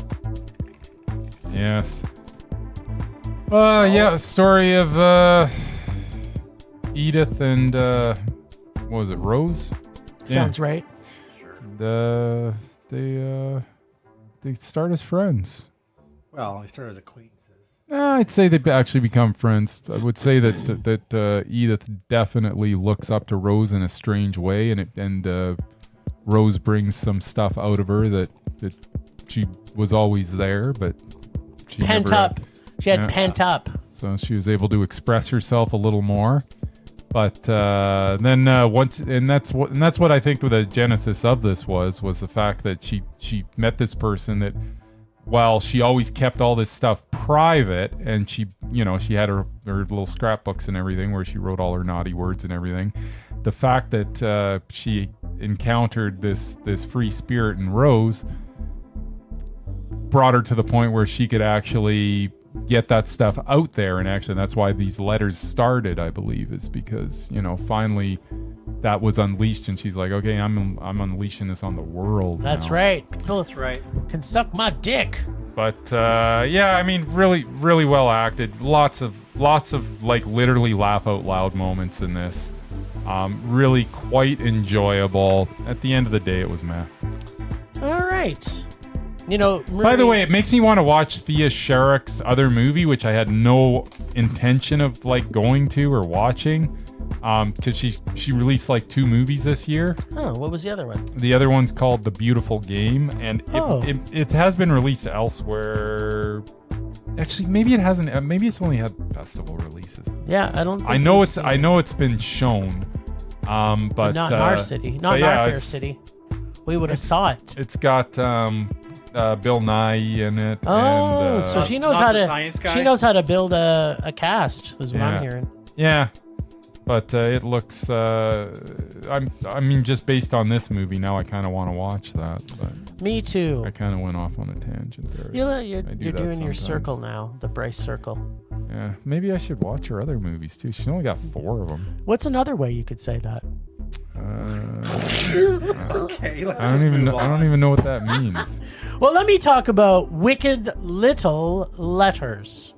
Yes. Yeah, story of Edith and what was it, Rose? Sounds right. Sure. They start as friends. Well, they started as acquaintances. I'd say they actually become friends. I would say that Edith definitely looks up to Rose in a strange way, and Rose brings some stuff out of her that she was always there, but she Pent never up. She had Yeah. pent up. So she was able to express herself a little more. But then once, and that's what I think the genesis of this was the fact that she met this person that well, she always kept all this stuff private, and she had her little scrapbooks and everything where she wrote all her naughty words and everything. The fact that she encountered this free spirit in Rose brought her to the point where she could actually get that stuff out there, and actually that's why these letters started, I believe, is because finally that was unleashed, and she's like, okay, I'm unleashing this on the world. That's now. right. People That's right. can suck my dick. But yeah, I mean, really, really well acted. Lots of like literally laugh out loud moments in this. Really quite enjoyable. At the end of the day, it was meh. All right. By the way, it makes me want to watch Thea Sharrock's other movie, which I had no intention of like going to or watching, because she released like 2 movies this year. Oh, what was the other one? The other one's called The Beautiful Game, and it has been released elsewhere. Actually, maybe it hasn't. Maybe it's only had festival releases. Yeah, I don't. Think I know it's been shown, but not in our city, not in our fair city. We would have saw it. It's got Bill Nye in it. Oh, and, so she knows how to build a cast. Is what I'm hearing. Yeah, but it looks. I mean, just based on this movie, now I kind of want to watch that. But me too. I kind of went off on a tangent there. You're doing your circle now, the Bryce circle. Yeah, maybe I should watch her other movies too. She's only got 4 of them. What's another way you could say that? Okay, let's I don't even know what that means. Well, let me talk about Wicked Little Letters.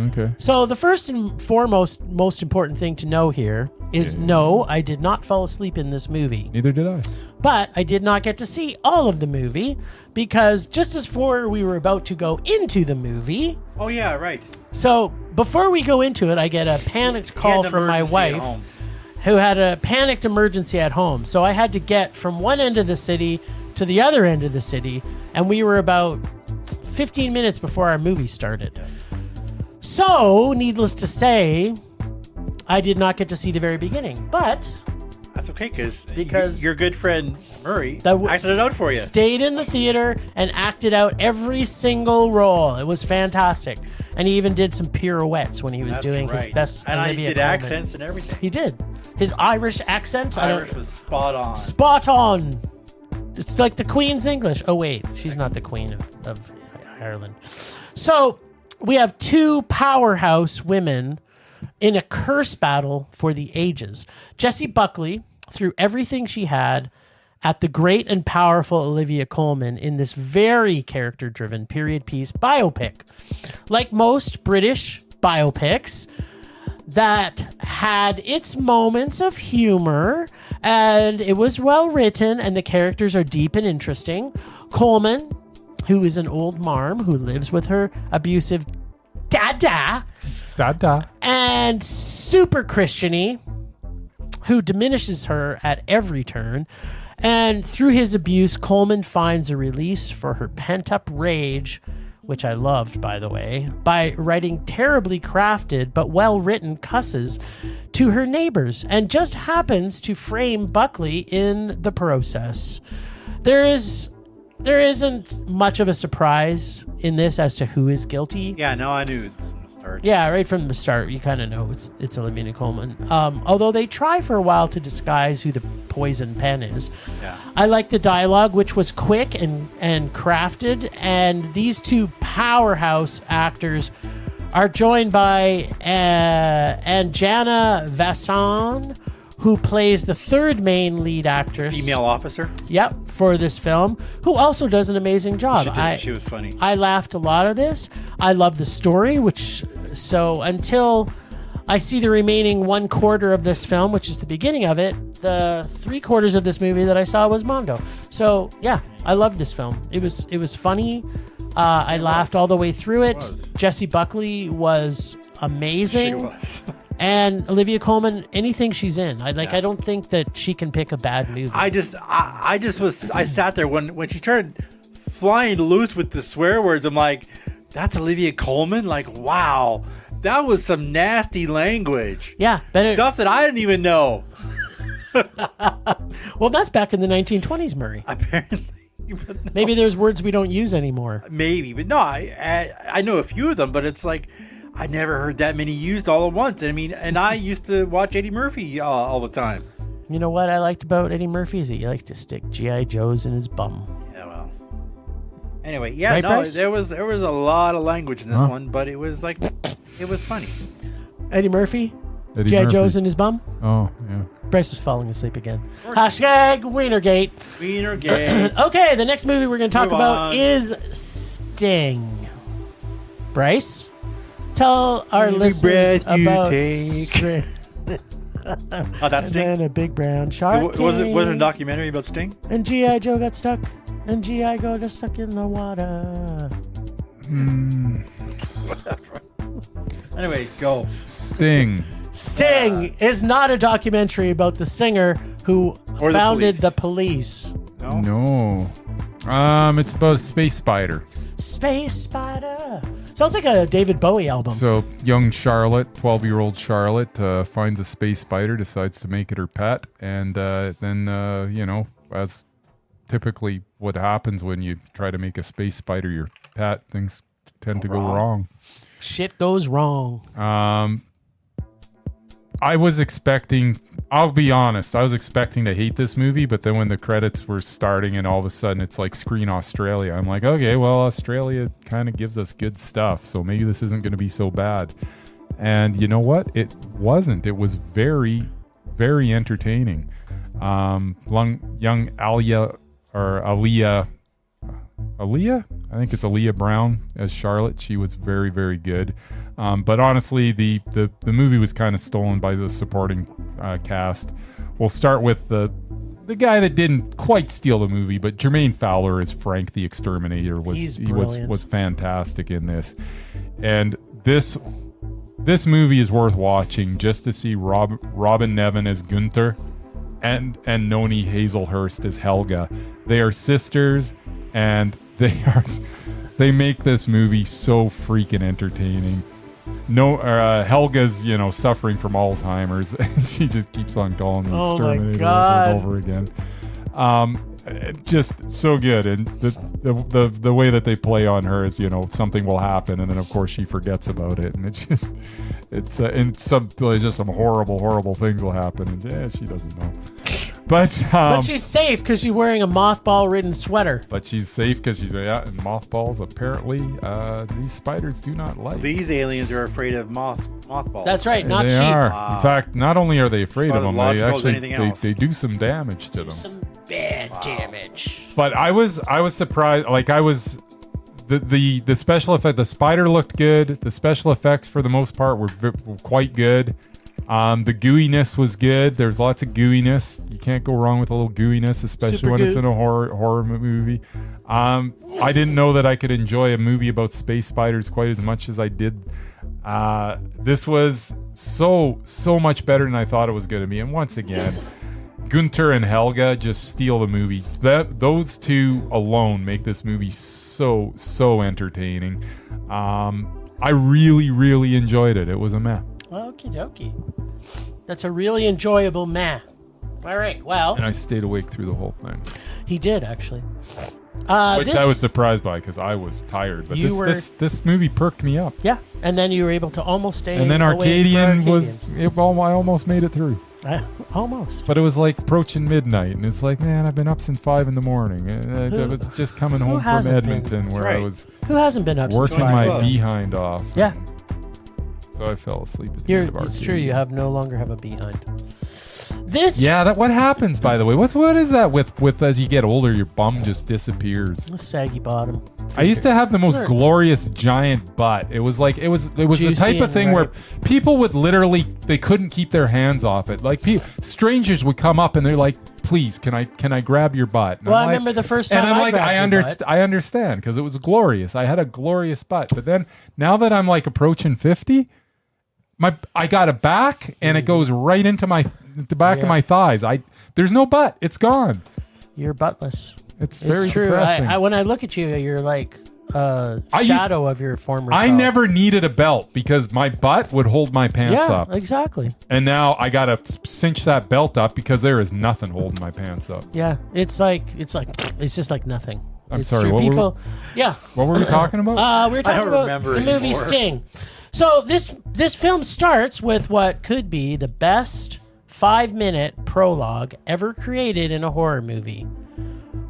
Okay. So the first and foremost, most important thing to know here is no, I did not fall asleep in this movie. Neither did I. But I did not get to see all of the movie because just as before we were about to go into the movie. Oh yeah, right. So before we go into it, I get a panicked call from my wife who had a panicked emergency at home. So I had to get from one end of the city to the other end of the city, and we were about 15 minutes before our movie started. So, needless to say, I did not get to see the very beginning, but that's okay because your good friend Murray acted it out for you. Stayed in the theater and acted out every single role. It was fantastic, and he even did some pirouettes when he was doing his best. And Olivia I did Coleman. accents and everything. He did. His Irish accent. Irish was spot on. Spot on. It's like the Queen's English. Oh wait, she's not the Queen of Ireland. So we have 2 powerhouse women in a curse battle for the ages. Jessie Buckley threw everything she had at the great and powerful Olivia Coleman in this very character-driven period piece biopic. Like most British biopics that had its moments of humor, and it was well written, and the characters are deep and interesting. Coleman, who is an old marm who lives with her abusive Dada, and super Christian-y, who diminishes her at every turn. And through his abuse, Coleman finds a release for her pent-up rage, which I loved, by the way, by writing terribly crafted but well-written cusses to her neighbors, and just happens to frame Buckley in the process. There isn't much of a surprise in this as to who is guilty. Yeah, no, I knew it's from the start. Yeah, right from the start, you kind of know it's Olivia Coleman. Although they try for a while to disguise who the poison pen is. Yeah. I like the dialogue, which was quick and crafted, and these 2 powerhouse actors are joined by Anjana Vasan, who plays the 3rd main lead actress. Female officer? Yep, for this film, who also does an amazing job. She was funny. I laughed a lot of this. I love the story, so until I see the remaining 1/4 of this film, which is the beginning of it, the 3/4 of this movie that I saw was Mondo. So yeah, I love this film. It was funny. I laughed all the way through it. Jessie Buckley was amazing. She was. And Olivia Coleman, anything she's in, I don't think that she can pick a bad movie. I sat there when she started flying loose with the swear words. I'm like, that's Olivia Coleman? Like, wow, that was some nasty language. Yeah, stuff that I didn't even know. Well, that's back in the 1920s, Murray. Apparently. Maybe there's words we don't use anymore. Maybe, but no, I know a few of them, but it's like I never heard that many used all at once. I mean, and I used to watch Eddie Murphy all the time. You know what I liked about Eddie Murphy is he liked to stick G.I. Joes in his bum. Yeah, well. Anyway, yeah, Right, no, Bryce? there was a lot of language in this one, but it was like it was funny. Eddie Murphy? Eddie G.I. Murphy. Joe's in his bum? Oh, yeah. Bryce is falling asleep again. Hashtag Wienergate. Wienergate. Okay, the next movie we're going to talk move about on. is Sting. Bryce, tell our Every listeners breath you about take. Sting. Oh, that's And Sting. then a big brown shark Was it came, a documentary about Sting? and G.I. Joe got stuck, and G.I. Joe got stuck in the water. Anyway, go. Sting. Sting is not a documentary about the singer who Or the founded police. the police. No. No. It's about a space spider. Space Spider. Sounds like a David Bowie album. So young Charlotte, 12-year-old Charlotte, finds a space spider, decides to make it her pet, and then as typically what happens when you try to make a space spider your pet, things tend to go wrong. Shit goes wrong. I was expecting, I'll be honest, I was expecting to hate this movie, but then when the credits were starting and all of a sudden it's like Screen Australia, I'm like, okay, well, Australia kind of gives us good stuff, so maybe this isn't going to be so bad. And you know what? It wasn't. It was very, very entertaining. Young Aaliyah, I think it's Aaliyah Brown as Charlotte. She was very, very good. But honestly, the movie was kind of stolen by the supporting cast. We'll start with the guy that didn't quite steal the movie, but Jermaine Fowler as Frank the Exterminator He's was brilliant. fantastic in this. And this movie is worth watching just to see Robin Nevin as Gunther and Noni Hazelhurst as Helga. They are sisters, and they make this movie so freaking entertaining. Helga's suffering from Alzheimer's, and she just keeps on calling the Oh my Exterminator God. over and over again. Just so good, and the way that they play on her is something will happen, and then of course she forgets about it, and and some horrible things will happen, and she doesn't know. But she's safe because she's wearing a mothball-ridden sweater. But she's safe because she's and mothballs. Apparently, these spiders do not like. These aliens are afraid of mothballs. That's right, not They sheep. are. In fact, not only are they afraid It's of not them, as they logical as actually anything else. they do some damage to them. Some bad damage. But I was surprised. Like I was, the special effect. The spider looked good. The special effects for the most part were quite good. The gooiness was good. There's lots of gooiness. You can't go wrong with a little gooiness, especially Super when it's goo. in a horror movie. I didn't know that I could enjoy a movie about space spiders quite as much as I did. This was so much better than I thought it was going to be. And once again, Gunther and Helga just steal the movie. Those two alone make this movie so entertaining. I really enjoyed it. It was a meh. Okie dokie. That's a really enjoyable meh. All right, well, And I stayed awake through the whole thing, he did actually. which I was surprised by because I was tired. But this movie perked me up. Yeah, and then you were able to almost stay. And then awake for Arcadian Arcadian. I almost made it through. Almost. But it was like approaching midnight, and it's like, man, I've been up since 5 a.m. I was just coming home from hasn't been? Edmonton, where I right. was Who hasn't been up working since my 5? behind off. Yeah. So I fell asleep at the end of It's Arcadian. true. You have no longer have a behind. This Yeah, what happens, by the way? What is that with as you get older, your bum just disappears? saggy bottom. I used to have the most Sure. glorious giant butt. It was the Juicy type of and thing where ripe. people would literally they couldn't keep their hands off it. Like strangers would come up and they're like, "Please, can I grab your butt?" And Well, I'm I like- remember the first time and I'm I like, grabbed your butt. I understand because it was glorious. I had a glorious butt, but then now that I'm like approaching 50, I got a back and it goes right into the back of my thighs. There's no butt. It's gone. You're buttless. It's very true. depressing. When I look at you, you're like shadow of your former I self. never needed a belt because my butt would hold my pants Yeah, up. exactly. And now I got to cinch that belt up because there is nothing holding my pants up. Yeah, it's just like nothing. I'm It's sorry, true. what were we- People, yeah. What were we talking about? We were talking don't about remember the movie anymore. Sting. So this film starts with what could be the best 5-minute prologue ever created in a horror movie,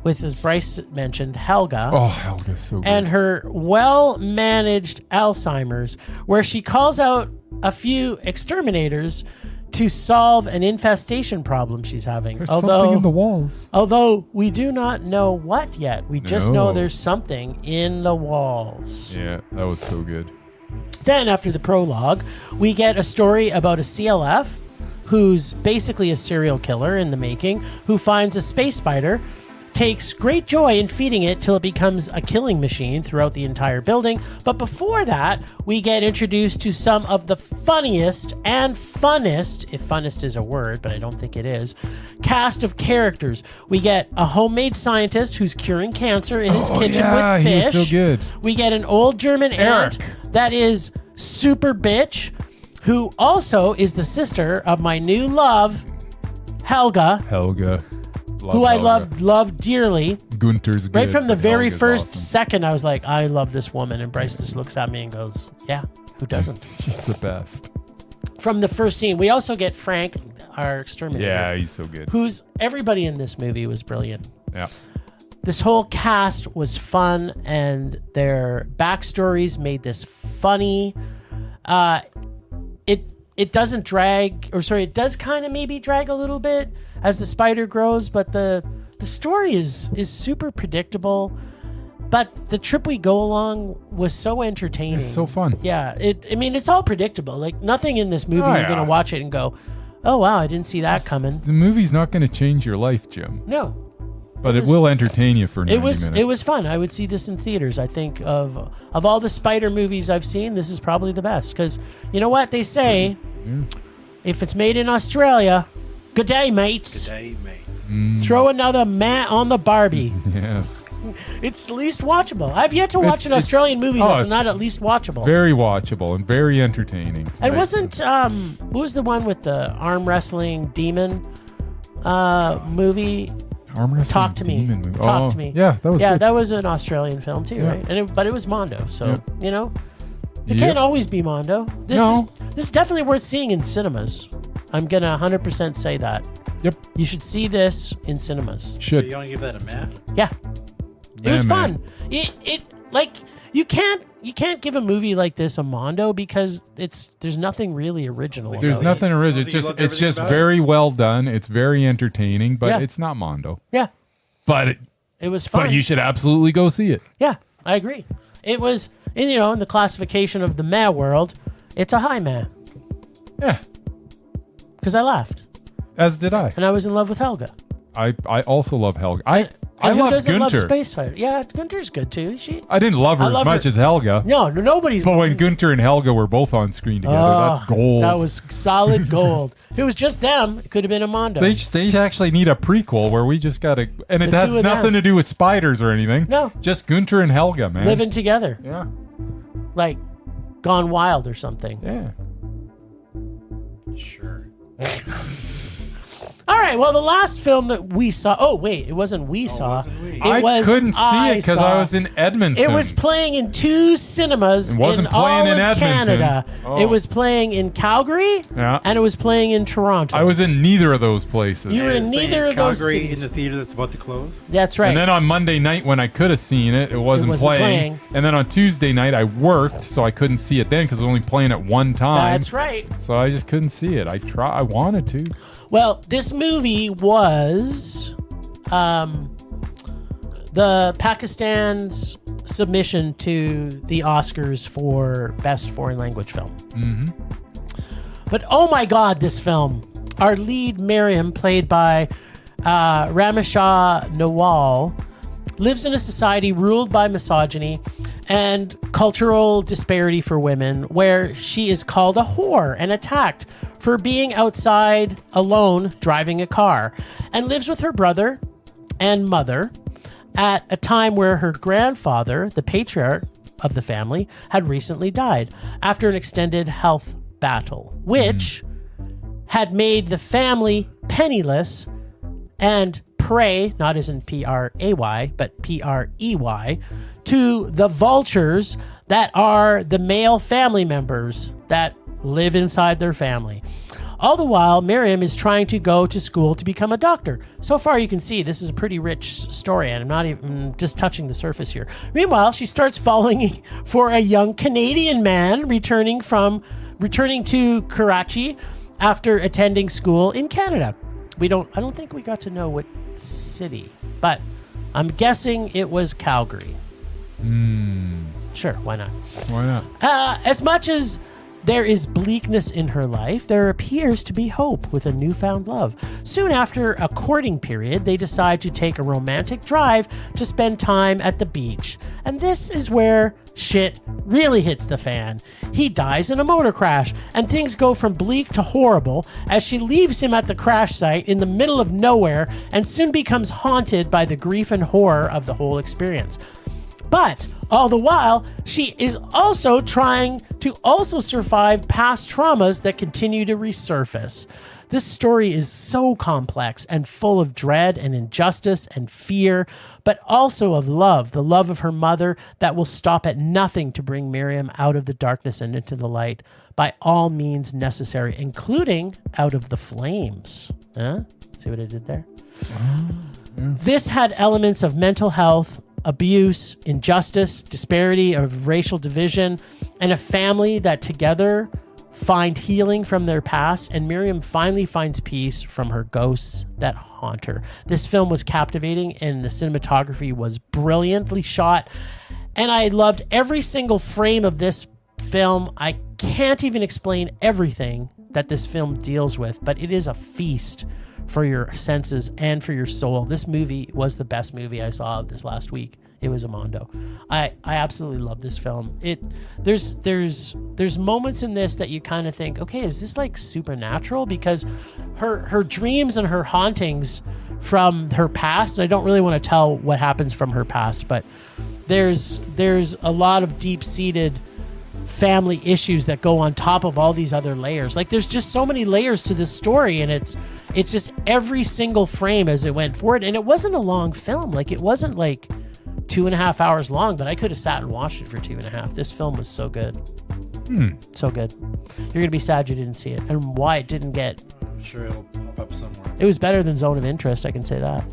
with, as Bryce mentioned, Helga. Oh, Helga's so good. And her well-managed Alzheimer's, where she calls out a few exterminators to solve an infestation problem she's having. There's something in the walls. Although we do not know what yet. We just know No. there's something in the walls. Yeah, that was so good. Then, after the prologue, we get a story about a CLF who's basically a serial killer in the making, who finds a space spider, takes great joy in feeding it till it becomes a killing machine throughout the entire building. But before that, we get introduced to some of the funniest and funnest, if funnest is a word, but I don't think it is, cast of characters. We get a homemade scientist who's curing cancer in his kitchen with he fish. was so good. We get an old German aunt Eric. that is super bitch, who also is the sister of my new love, Helga, Helga. who I love dearly. Gunter's good. Right from the but very Helga's first awesome. second, I was like, I love this woman. And Bryce just looks at me and goes, yeah, who doesn't? She's the best. From the first scene, we also get Frank, our exterminator. Yeah, he's so good. Who's everybody in this movie was brilliant. Yeah. This whole cast was fun, and their backstories made this funny. It doesn't drag, or sorry, it does kind of maybe drag a little bit as the spider grows, but the story is super predictable. But the trip we go along was so entertaining. It's so fun. Yeah, it's all predictable. Like nothing in this movie Oh, you're yeah. gonna watch it and go, oh wow, I didn't see that coming. The movie's not going to change your life, Jim, No. but it will entertain you for 90 It was minutes. fun. I would see this in theaters. I think of all the spider movies I've seen, this is probably the best. Because you know what they say, if it's made in Australia, good day, mates. Hey, mate. Throw another mat on the Barbie. Yes. It's least watchable. I've yet to watch an it's- Australian movie oh, that's it's not at least watchable. Very watchable and very entertaining. It wasn't. What was the one with the arm wrestling demon movie? Arm wrestling Talk to me. demon movie. Talk to me. Yeah, that was Yeah, good. that was an Australian film too, Yeah. right? But it was Mondo, so Yeah. you know, it Yep. can't always be Mondo. No. This is definitely worth seeing in cinemas. I'm gonna 100% say that. Yep. You should see this in cinemas. So Should. you want to give that a meh? Yeah, it was Yeah, man. fun. It like you can't give a movie like this a Mondo because there's nothing really original. There's about nothing It. original. Sounds It's like you just loved it's everything just about it. very well done. It's very entertaining, but Yeah. it's not Mondo. Yeah, But it was fun. but you should absolutely go see it. Yeah, I agree. It was, in the classification of the meh world, it's a high meh Yeah. because I laughed As did I. and I was in love with Helga. I also love Helga. I And who love doesn't love Gunter. Space Fighter? Yeah, Gunter's good too. I didn't love her I as love much her. as Helga. No, nobody's. But when Gunter and Helga were both on screen together, that's gold. That was solid gold. If it was just them, it could have been a Mondo. They actually need a prequel where we just gotta, and it The has two of nothing them. to do with spiders or anything. No. Just Gunter and Helga, man. Living together, Yeah, like Gone Wild or something. yeah. Sure. All right. Well, the last film that we saw. Oh wait, it wasn't we saw. wasn't we? It I was couldn't see it because I saw. was in Edmonton. It was playing in 2 cinemas It wasn't in all playing in of Edmonton. Canada. Oh. It was playing in Calgary, Yeah. and it was playing in Toronto. I was in neither of those places. You were in It's playing neither of those Calgary cities. in the theater that's about to close. That's right. And then on Monday night when I could have seen it, it wasn't, wasn't playing. playing. And then on Tuesday night I worked, so I couldn't see it then because it was only playing at one time. That's right. So I just couldn't see it. I wanted to. Well, this movie was the Pakistan's submission to the Oscars for Best Foreign Language Film. Mm-hmm. But oh my God, this film! Our lead, Miriam, played by Rameshah Nawal, lives in a society ruled by misogyny and cultural disparity for women, where she is called a whore and attacked for being outside alone driving a car, and lives with her brother and mother. at a time where her grandfather, the patriarch of the family, had recently died after an extended health battle, which had made the family penniless and prey, not as in P-R-A-Y, but P-R-E-Y, to the vultures that are the male family members that live inside their family. All the while, Miriam is trying to go to school to become a doctor. So far, you can see this is a pretty rich story, and I'm not even just touching the surface here. Meanwhile, she starts falling for a young Canadian man returning to Karachi after attending school in Canada. I don't think we got to know what city, but I'm guessing it was Calgary. Sure, why not? Why not? As much as there is bleakness in her life, there appears to be hope with a newfound love. Soon after a courting period, they decide to take a romantic drive to spend time at the beach. And this is where shit really hits the fan. He dies in a motor crash, and things go from bleak to horrible as she leaves him at the crash site in the middle of nowhere and soon becomes haunted by the grief and horror of the whole experience. But all the while, she is also trying to survive past traumas that continue to resurface. This story is so complex and full of dread and injustice and fear, but also of love, the love of her mother that will stop at nothing to bring Miriam out of the darkness and into the light by all means necessary, including out of the flames. Huh? See what I did there? This had elements of mental health, abuse, injustice, disparity of racial division, and a family that together find healing from their past, and Miriam finally finds peace from her ghosts that haunt her. This film was captivating, and the cinematography was brilliantly shot, and I loved every single frame of this film. I can't even explain everything that this film deals with, but it is a feast for your senses and for your soul. This movie was the best movie I saw this last week. It was Amondo. I absolutely love this film. There's moments in this that you kind of think, okay, is this like supernatural? Because her dreams and her hauntings from her past, and I don't really want to tell what happens from her past, but there's a lot of deep-seated family issues that go on top of all these other layers. Like there's just so many layers to this story, and it's just every single frame as it went forward. And it wasn't a long film. Like it wasn't like 2.5 hours long, but I could have sat and watched it for 2.5. This film was so good. So good. You're gonna be sad you didn't see it, and why it didn't get. I'm sure it'll pop up somewhere. It was better than Zone of Interest, I can say that.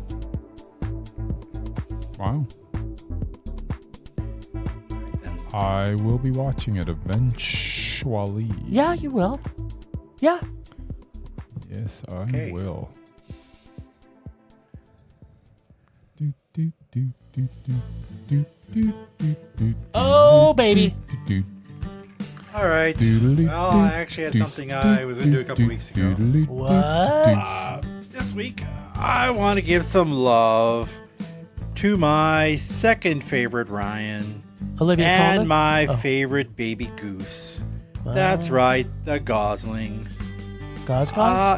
Wow. I will be watching it eventually. Yeah, you will. Yeah. Yes, I will. Oh, baby. All right. Well, I actually had something I was into a couple weeks ago. What? This week, I want to give some love to my second favorite Ryan. Olivia and Coleman? my favorite baby goose. That's right, the Gosling. Gos?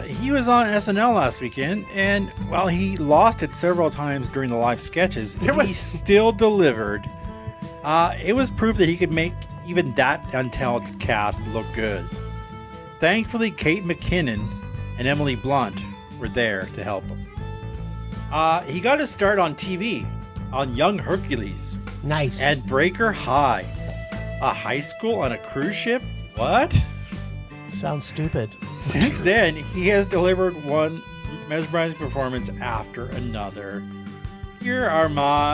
He was on SNL last weekend, and while he lost it several times during the live sketches, he still delivered. It was proof that he could make even that untalented cast look good. Thankfully, Kate McKinnon and Emily Blunt were there to help him. He got his start on TV, on Young Hercules. Nice. And Breaker High. A high school on a cruise ship? What? Sounds stupid. Since then, he has delivered one mesmerizing performance after another. Here are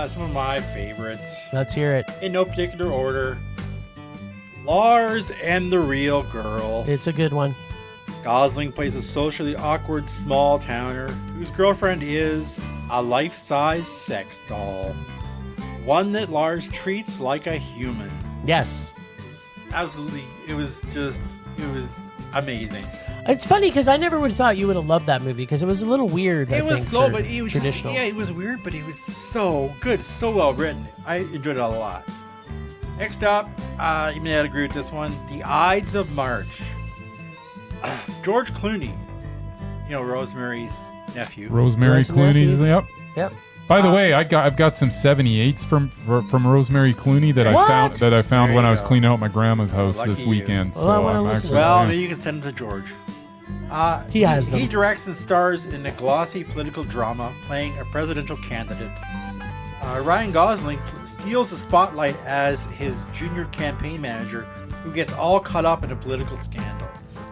some of my favorites. Let's hear it. In no particular order. Lars and the Real Girl. It's a good one. Gosling plays a socially awkward small towner whose girlfriend is a life-size sex doll. One that Lars treats like a human. Yes. It was amazing. It's funny because I never would have thought you would have loved that movie because it was a little weird. It was slow, but it was traditional. it was weird, but it was so good, so well written. I enjoyed it a lot. Next up, you may not agree with this one, The Ides of March. George Clooney, Rosemary's nephew. Rosemary Clooney's, yep. By the way, I've got some 78s from Rosemary Clooney that What? I found There when you I was go. cleaning out my grandma's house lucky this you. weekend. Well, So I wanna I'm listen to actually Well, yeah. maybe you can send them to George. He has them. He directs and stars in a glossy political drama playing a presidential candidate. Ryan Gosling steals the spotlight as his junior campaign manager who gets all caught up in a political scandal.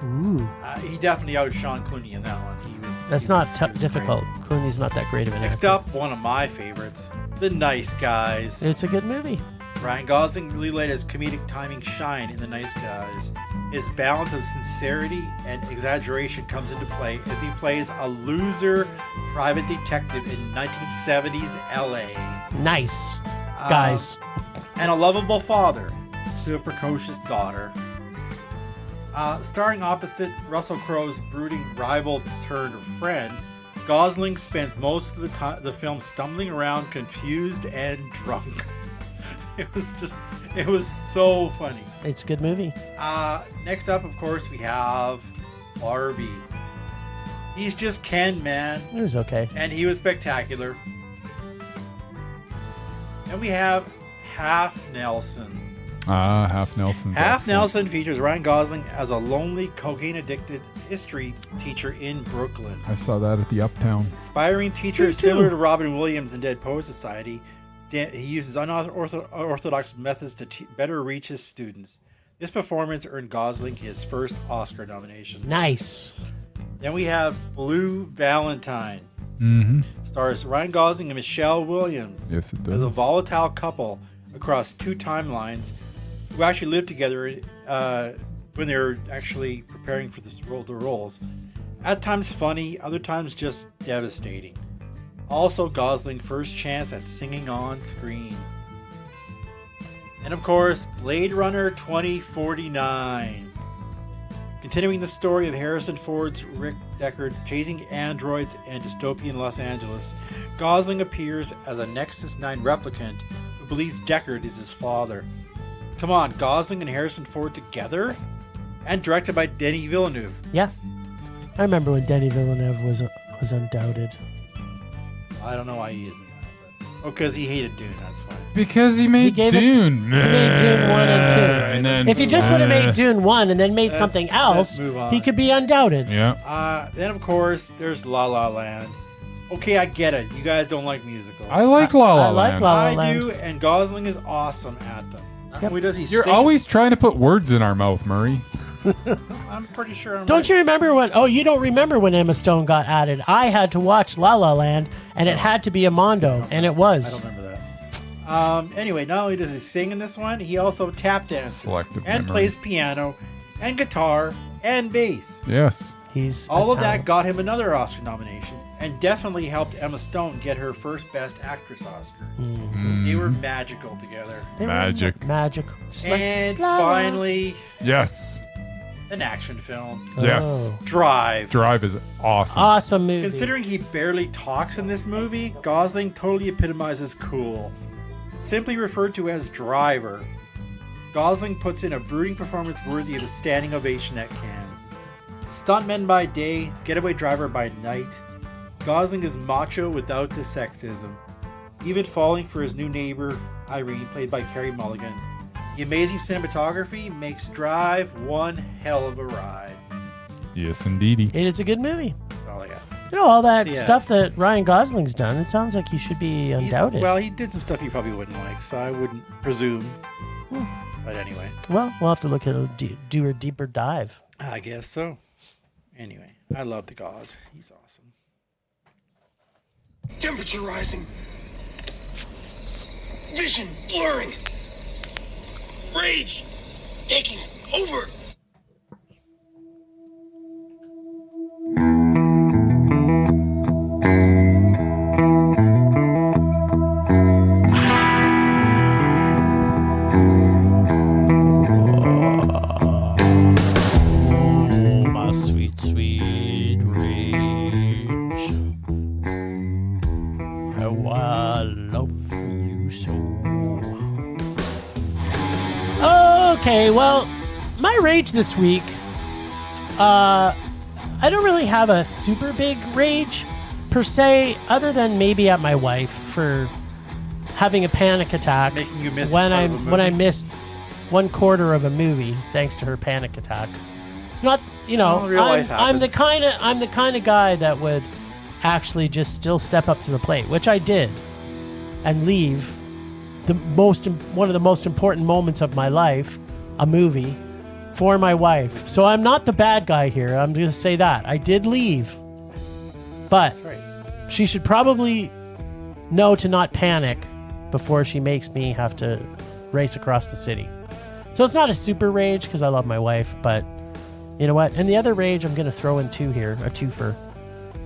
Ooh, He definitely outshone Clooney in that one. that's he not was- he was difficult. great. Clooney's not that great of an Next actor. up, one of my favorites, The Nice Guys. It's a good movie. Ryan Gosling really let his comedic timing shine in The Nice Guys. His balance of sincerity and exaggeration comes into play as he plays a loser private detective in 1970s LA. Nice. Guys. And a lovable father to a precocious daughter. Starring opposite Russell Crowe's brooding rival turned friend, Gosling spends most of the film stumbling around, confused and drunk. It was so funny. It's a good movie. Next up, of course, we have Barbie. He's just Ken, man. It was okay. And he was spectacular. And we have Half Nelson. Half Nelson's Half excellent. Nelson features Ryan Gosling as a lonely, cocaine-addicted history teacher in Brooklyn. I saw that at the Uptown. Aspiring teacher Me similar too. to Robin Williams in Dead Poets Society, he uses unorthodox methods to better reach his students. This performance earned Gosling his first Oscar nomination. Nice. Then we have Blue Valentine. Mm-hmm. Stars Ryan Gosling and Michelle Williams Yes, it as a does. volatile couple across two timelines who actually lived together when they were actually preparing for the roles. At times funny, other times just devastating. Also Gosling first chance at singing on screen. And of course, Blade Runner 2049. Continuing the story of Harrison Ford's Rick Deckard chasing androids in dystopian Los Angeles, Gosling appears as a Nexus 9 replicant who believes Deckard is his father. Come on, Gosling and Harrison Ford together? And directed by Denis Villeneuve. Yeah. I remember when Denis Villeneuve was undoubted. I don't know why he isn't that, but because he hated Dune, that's why. Because he made gave it- Dune. He made Dune 1 and 2. And then, If he just would have made Dune 1 and then made Let's- something let's else, move on. he could be undoubted. Yeah. Then of course there's La La Land. Okay, I get it. You guys don't like musicals. I like La La I like Land. La La I Land. do, and Gosling is awesome at them. Not Yep. only does he You're sing, always trying to put words in our mouth, Murray. I'm pretty sure I'm Don't right. you remember when? Oh, you don't remember when Emma Stone got added? I had to watch La La Land, and it had to be a Mondo, and it I was. don't remember that. Anyway, not only does he sing in this one, he also tap dances Selective and memory. plays piano and guitar and bass. Yes. He's All a of that talent. got him another Oscar nomination and definitely helped Emma Stone get her first Best Actress Oscar. They were magical together. They were Magic. magic. Just like And La La. finally, Yes. an action film. Yes. Oh. Drive. Drive is awesome. Awesome movie. Considering he barely talks in this movie, Gosling totally epitomizes cool. Simply referred to as Driver, Gosling puts in a brooding performance worthy of a standing ovation at Cannes. Stuntman by day, getaway driver by night, Gosling is macho without the sexism, even falling for his new neighbor, Irene, played by Carey Mulligan. The amazing cinematography makes Drive one hell of a ride. Yes, indeedy. It's a good movie. That's all I got. You know, all that Yeah. stuff that Ryan Gosling's done, it sounds like he should be undoubted. Well, he did some stuff you probably wouldn't like, so I wouldn't presume. But anyway, Well, we'll have to look at do a deeper dive. I guess so. Anyway, I love the Gauze. He's awesome. Temperature rising. Vision blurring. Rage taking over. My sweet, sweet rage. How I love you so. Okay, well, my rage this week, I don't really have a super big rage per se, other than maybe at my wife for having a panic attack Making you miss when part of a when I movie? missed 1/4 of a movie thanks to her panic attack. Not, Well, real life I'm the happens. kind of guy that would actually just still step up to the plate, which I did, and leave one of the most important moments of my life, a movie, for my wife. So I'm not the bad guy here. I'm going to say that. I did leave. But Right. she should probably know to not panic before she makes me have to race across the city. So it's not a super rage because I love my wife, but you know what? And the other rage I'm going to throw in two here, a twofer,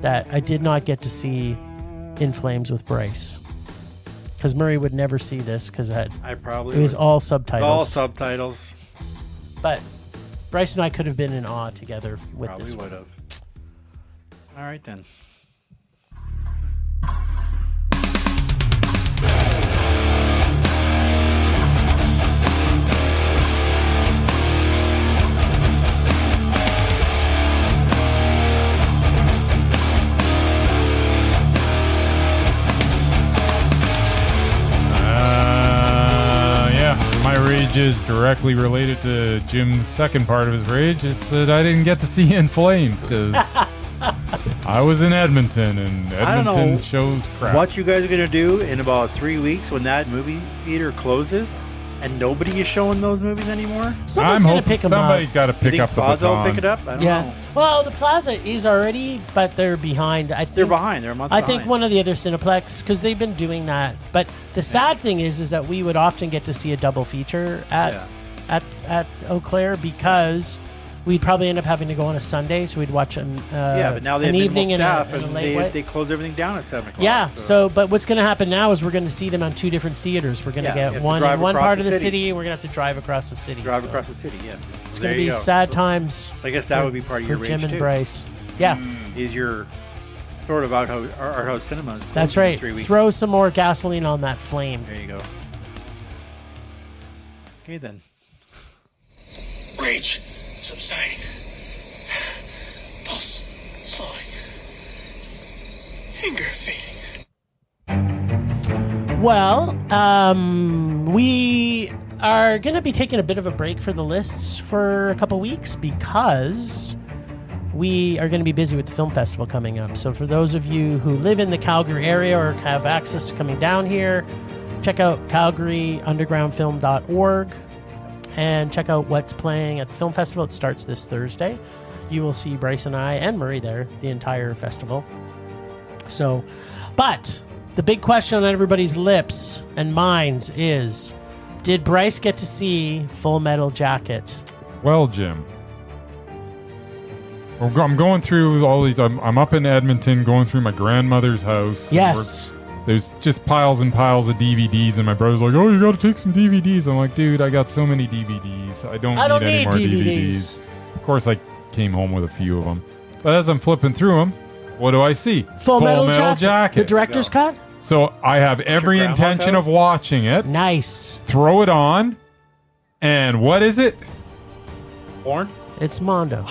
that I did not get to see In Flames with Bryce. Because Murray would never see this because I probably it was would. all It's subtitles. all subtitles. But Bryce and I could have been in awe together with Probably this would one. have. All right then. Yeah, my rage is directly related to Jim's second part of his rage. It's that I didn't get to see In Flames because I was in Edmonton, and I don't know Edmonton shows crap. What you guys are gonna do in about 3 weeks when that movie theater closes, and nobody is showing those movies anymore? Someone's I'm going to hoping pick them up. somebody's got to You pick think up the Plaza will baton. pick it up? I don't Yeah. know. Well, the Plaza is already, but they're behind. I think They're behind. They're a month I behind. think one of the other Cineplex, because they've been doing that. But the sad thing is that we would often get to see a double feature at Eau Claire because we'd probably end up having to go on a Sunday, so we'd watch Yeah, but now they an have minimal evening staff, and a and late way. they close everything down at 7 o'clock. Yeah. So, but what's going to happen now is we're going to see them on two different theaters. We're going Yeah, to you get have to one drive in one across part the of the city. city, and we're going to have to drive across the city. drive so across the city. Yeah, It's there going to you be go. sad times. So I guess that would be part of for your rage Jim and too. Bryce. Yeah. Is your sort of art house cinemas? That's closing in right. 3 weeks. Throw some more gasoline on that flame. There you go. Okay then. Rage subsiding. Pulse slowing. Anger fading. Well, we are going to be taking a bit of a break for the lists for a couple weeks because we are going to be busy with the film festival coming up. So for those of you who live in the Calgary area or have access to coming down here, check out calgaryundergroundfilm.org and check out what's playing at the film festival. It starts this Thursday. You will see Bryce and I and Murray there the entire festival. So, but the big question on everybody's lips and minds is, did Bryce get to see Full Metal Jacket? Well, Jim, I'm going through all these. I'm up in Edmonton, going through my grandmother's house. Yes. There's just piles and piles of DVDs, and my brother's like, "Oh, you got to take some DVDs." I'm like, "Dude, I got so many DVDs. I don't need any more DVDs." Of course, I came home with a few of them. But as I'm flipping through them, what do I see? Full Metal Jacket. The director's cut? So I have every grandma's intention house? of watching it. Nice. Throw it on, and what is it? Born? It's Mondo.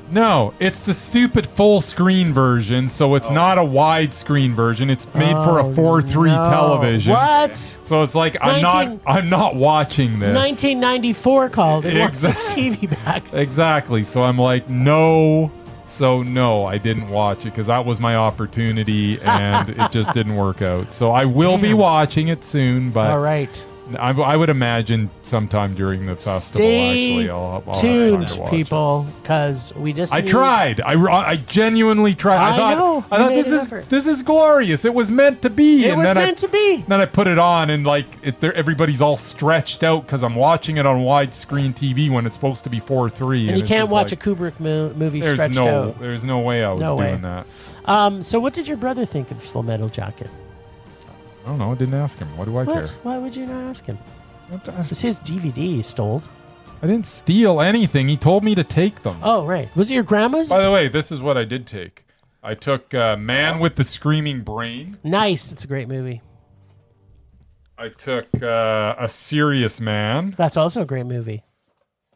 No, it's the stupid full screen version, so it's not a widescreen version. It's made for a 4:3 no. television. What? So it's like I'm 19 not watching this. 1994 called. It wants its Exactly. TV back. Exactly. So I'm like, no. So no, I didn't watch it because that was my opportunity and it just didn't work out. So I will be Damn. watching it soon, but All right. I would imagine sometime during the festival. Stay Actually, I'll have time tuned, to watch people, because we just I need- tried. I genuinely tried. I know. I You thought made this an is effort. this is glorious. It was meant to be. It and was then meant to be. Then I put it on and everybody's all stretched out because I'm watching it on widescreen TV when it's supposed to be 4:3. And you it's can't just watch like, a Kubrick movie There's stretched no out. there's no way I was No way. doing that. So what did your brother think of Full Metal Jacket? I don't know. I didn't ask him. What do I care? What? Why would you not ask him? It's his DVD he stole. I didn't steal anything. He told me to take them. Oh, right. Was it your grandma's? By the way, this is what I did take. I took Man with the Screaming Brain. Nice. It's a great movie. I took A Serious Man. That's also a great movie.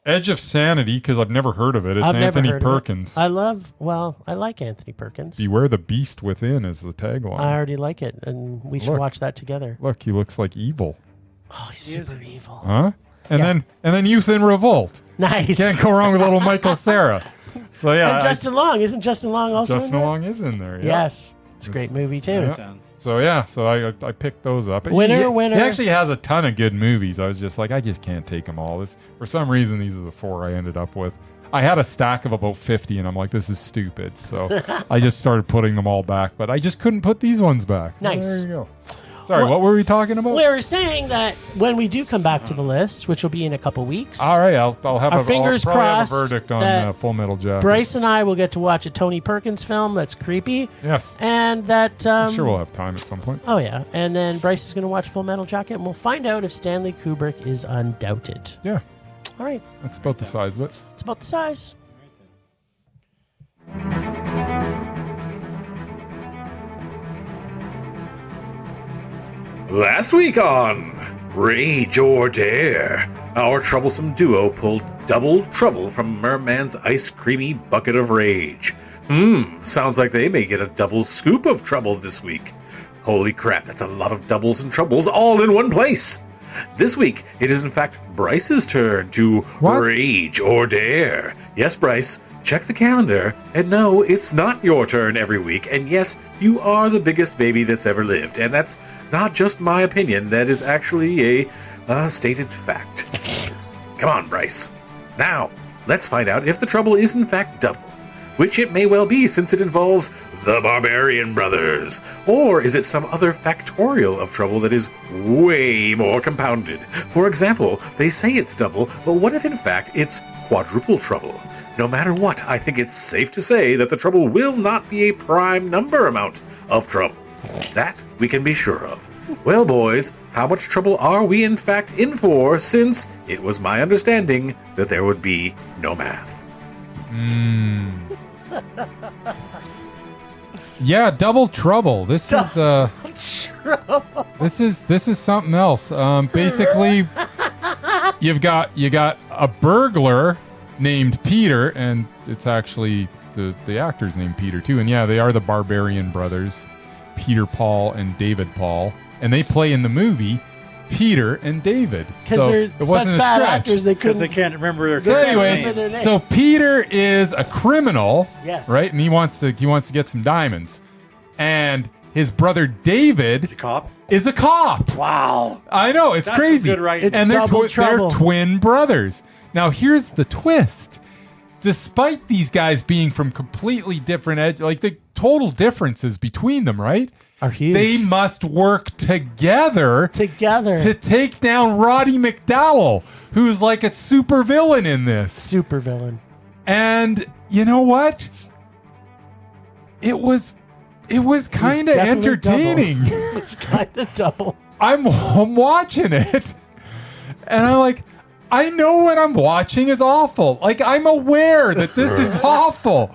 Edge of Sanity, because I've never heard of it. It's I've never Anthony heard of it. Perkins. I like Anthony Perkins. Beware the Beast Within is the tagline. I already like it, and we should watch that together. Look, he looks like evil. Oh, he's super evil. Huh? And then Youth in Revolt. Nice. Can't go wrong with little Michael Cera. So yeah, And Justin Long. Isn't Justin Long also Justin in there? Long is in there. Yeah. Yes. It's a great movie, too. Yeah. So I picked those up. Winner. He actually has a ton of good movies. I was just like, I just can't take them all. For some reason, these are the 4 I ended up with. I had a stack of about 50, and I'm like, this is stupid. So I just started putting them all back, but I just couldn't put these ones back. Nice. There you go. Sorry, what were we talking about? We were saying that when we do come back to the list, which will be in a couple weeks, All right, I'll have Our fingers I'll probably have crossed a verdict on that Full Metal Jacket. Bryce and I will get to watch a Tony Perkins film that's creepy. Yes. And that... I'm sure we'll have time at some point. Oh, yeah. And then Bryce is going to watch Full Metal Jacket, and we'll find out if Stanley Kubrick is undoubted. Yeah, All right. that's about the size of it. It's about the size. Last week on Rage or Dare, our troublesome duo pulled double trouble from Merman's ice creamy bucket of rage. Sounds like they may get a double scoop of trouble this week. Holy crap, that's a lot of doubles and troubles all in one place. This week, it is in fact Bryce's turn to Rage or Dare. Yes, Bryce, check the calendar, and no, it's not your turn every week, and yes, you are the biggest baby that's ever lived, and that's not just my opinion, that is actually a stated fact. Come on, Bryce. Now, let's find out if the trouble is in fact double, which it may well be since it involves the Barbarian Brothers. Or is it some other factorial of trouble that is way more compounded? For example, they say it's double, but what if in fact it's quadruple trouble? No matter what, I think it's safe to say that the trouble will not be a prime number amount of trouble. That we can be sure of. Well, boys, how much trouble are we in fact in for, since it was my understanding that there would be no math? Yeah, double trouble. This is this is something else. Basically, you got a burglar named Peter, and it's actually the actor's named Peter too. And yeah, they are the Barbarian Brothers, Peter Paul and David Paul, and they play in the movie Peter and David. Because So they're it wasn't such a bad stretch. actors, they Because couldn't... they can't remember their So anyways, remember their names. so Peter is a criminal, Yes. right? And he wants to get some diamonds. And his brother David He's a cop. is a cop. Wow. I know, it's That's crazy. some good writing. It's And they're double they're trouble. twin brothers. Now here's the twist. Despite these guys being from completely different like the total differences between them, right? Are huge. They must work together to take down Roddy McDowell, who's like a super villain in this. Super villain. And you know what? It was kind of definitely entertaining. It's kind of double. I'm watching it, and I'm like, I know what I'm watching is awful. Like, I'm aware that this is awful,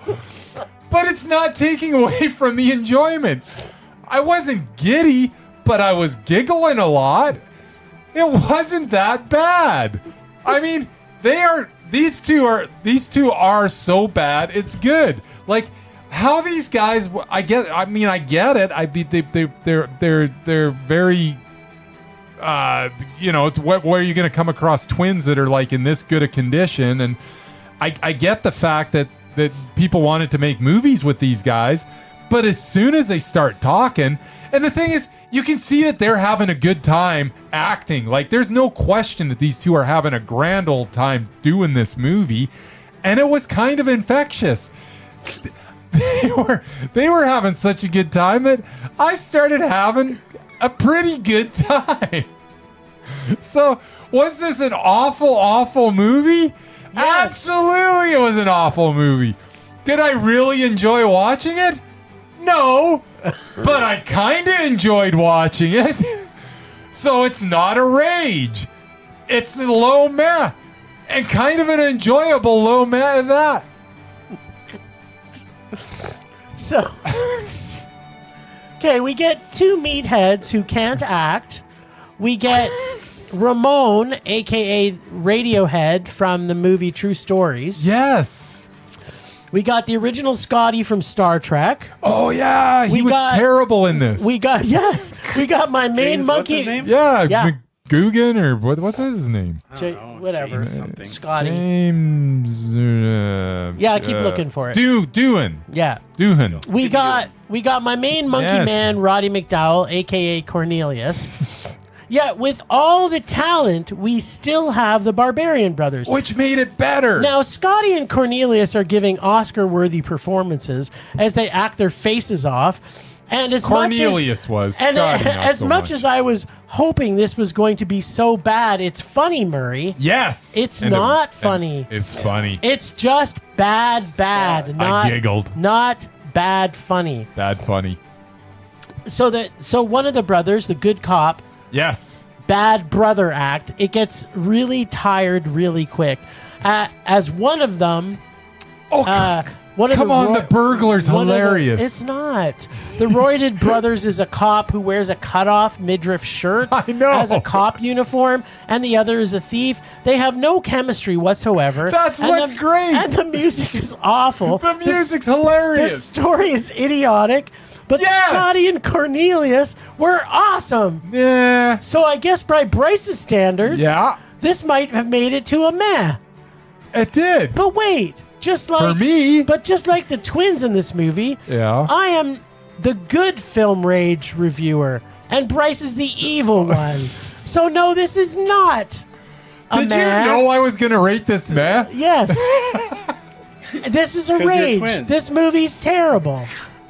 but it's not taking away from the enjoyment. I wasn't giddy, but I was giggling a lot. It wasn't that bad. I mean, these two are so bad, it's good. Like, how these guys, I get it. They're very, it's where are you going to come across twins that are like in this good a condition? And I get the fact that people wanted to make movies with these guys, but as soon as they start talking, and the thing is, you can see that they're having a good time acting. Like, there's no question that these two are having a grand old time doing this movie, and it was kind of infectious. They were having such a good time that I started having a pretty good time. So, was this an awful movie? Yes. Absolutely, it was an awful movie. Did I really enjoy watching it? No, but I kind of enjoyed watching it. So it's not a rage. It's a low meh, and kind of an enjoyable low meh at that. So, okay, we get two meatheads who can't act. We get Ramon, a.k.a. Radiohead from the movie True Stories. Yes. We got the original Scotty from Star Trek. Oh yeah, he was terrible in this. We got my main James, monkey. what's his name? Yeah. McGugan or what's his name? Whatever. James something. Scotty. James. Yeah, keep looking for it. Doohan. Yeah. Doohan. We got my main monkey man, Roddy McDowell, a.k.a. Cornelius. Yeah, with all the talent, we still have the Barbarian Brothers. Which made it better. Now, Scotty and Cornelius are giving Oscar-worthy performances as they act their faces off. And as Cornelius was. And Scotty, not as so much as I was hoping this was going to be so bad, it's funny, Murray. Yes. It's not funny. It's funny. It's just bad. I giggled. Not bad funny. Bad funny. So one of the brothers, the good cop, Yes. bad brother act, it gets really tired really quick. As one of them, the burglar's hilarious. It's not. The roided brothers is a cop who wears a cutoff midriff shirt. I know. Has a cop uniform, and the other is a thief. They have no chemistry whatsoever. That's what's great. And the music is awful. The music's The hilarious. story is idiotic. But Yes! Scotty and Cornelius were awesome. Yeah. So I guess by Bryce's standards, Yeah. this might have made it to a meh. It did. But wait, just like For me. but just like the twins in this movie, Yeah. I am the good film rage reviewer, and Bryce is the evil one. So no, this is not a Did meh. you know I was going to rate this meh? Yes. This is a 'Cause you're rage. twins. This movie's terrible.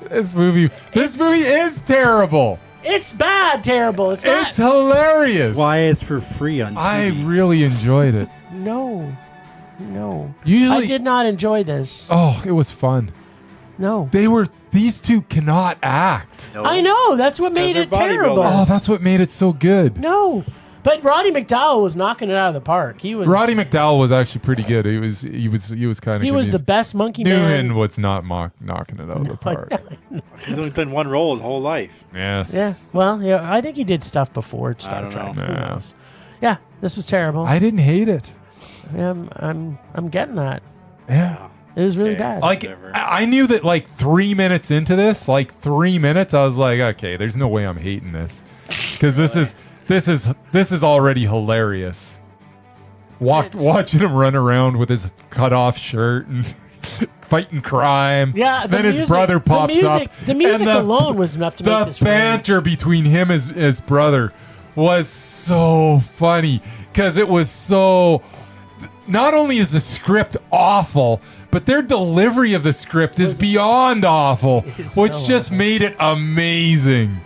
This movie is terrible. It's bad, terrible. It's not. It's hilarious. Why it's for free on TV. I really enjoyed it. No. Usually, I did not enjoy this. Oh, it was fun. No. These two cannot act. No. I know. That's what made they're it terrible. bodybuilders. Oh, that's what made it so good. No. But Roddy McDowell was knocking it out of the park. He was Roddy McDowell was actually pretty good. He was kind of. He was the best monkey Newman man. was not knocking it out of the park. He's only done one role his whole life. Yes. Yeah. Well, yeah, I think he did stuff before Star don't Trek. know. Who Yeah. knows? Yeah, this was terrible. I didn't hate it. I'm getting that. Yeah. It was really Okay. bad. Like Whatever. I knew that like 3 minutes into this, I was like, okay, there's no way I'm hating this, because this is already hilarious. Watching him run around with his cut off shirt and fighting crime. Yeah, the then his music- brother pops the music, up. The music and alone was enough to make the this banter between him and his brother was so funny, because it was so. Not only is the script awful, but their delivery of the script is beyond awful, It's which so just awful. made it amazing.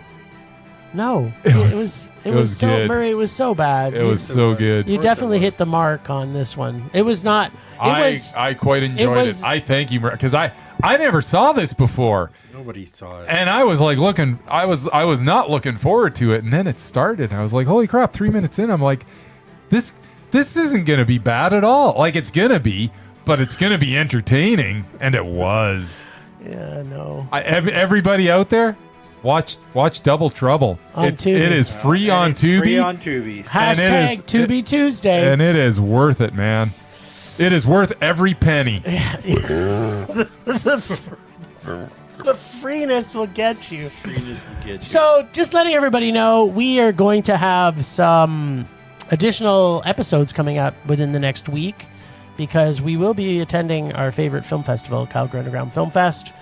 No, It it was was so good. Murray. It was so bad. It was so good. You definitely hit the mark on this one. It was not. I quite enjoyed was- it. I thank you, because I never saw this before, Nobody saw it. and I was like I was not looking forward to it, and then it started. I was like, holy crap! 3 minutes in, I'm like, this isn't gonna be bad at all. Like, it's gonna be, but it's gonna be entertaining, and it was. Yeah, no. Everybody out there, watch Double Trouble. On It Tubi. is free on It's Tubi, free on Tubi. And it Hashtag is- Tubi Tuesday. and it is worth it, man. It is worth every penny. The freeness will get you. Freeness will get you. So, just letting everybody know, we are going to have some additional episodes coming up within the next week, because we will be attending our favorite film festival, Calgary Underground Film Fest.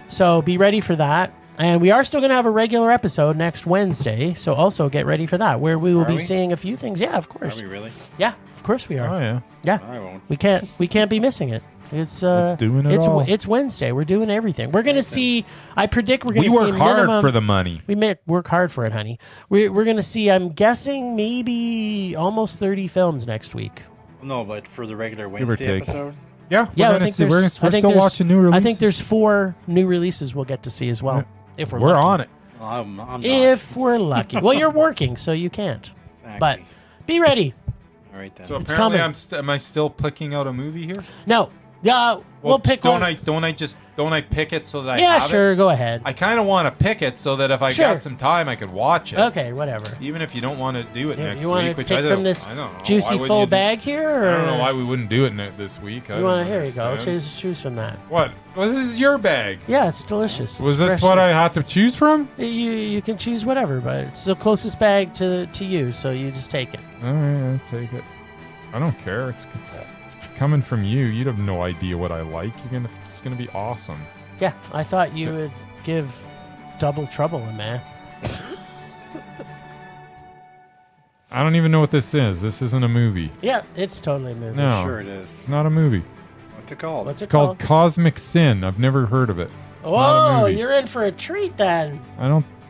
So be ready for that. And we are still going to have a regular episode next Wednesday, so also get ready for that, where we will be we? seeing a few things. Yeah, of Are course. we really? Yeah, of course we are. Oh yeah. Yeah, I won't. we can't be missing it. It's doing it all. It's Wednesday. We're doing everything. We're gonna see. I predict we're gonna We see work hard minimum- for the money. We may work hard for it, honey. We're going to see, I'm guessing, maybe almost 30 films next week. No, but for the regular or Wednesday take. episode. Yeah, Yeah, we're I think see, there's. we're I think still there's- watching new releases. I think there's 4 new releases we'll get to see as well. Yeah. If we're We're lucky. on it. I'm not. If we're lucky. Well, you're working, so you can't. Exactly. But be ready. All right then. So It's apparently, coming. am I still picking out a movie here? No, Yeah, we'll pick don't one. Don't I pick it so that I Yeah, have sure. it? Go ahead. I kind of want to pick it so that if I Sure. got some time, I could watch it. Okay, whatever. Even if you don't want to do it Yeah, next you want week, to which pick I don't, from this I don't know. Why juicy wouldn't full you do- bag here? Or I don't know why we wouldn't do it this week. You want to? Here you go. Choose from that. What? Well, this is your bag. Yeah, it's delicious. Was It's this fresh. what I had to choose from? You can choose whatever, but it's the closest bag to you, so you just take it. All right, I'll take it. I don't care. It's coming from you. You'd have no idea what I like. It's gonna be awesome. Yeah, I thought you would give double trouble a man. I don't even know what this is. This isn't a movie. Yeah, it's totally a movie. No, Sure it it's is. not a movie. What's it called? What's it It's called Cosmic Sin. I've never heard of it. It's not a Oh, movie. you're in for a treat then.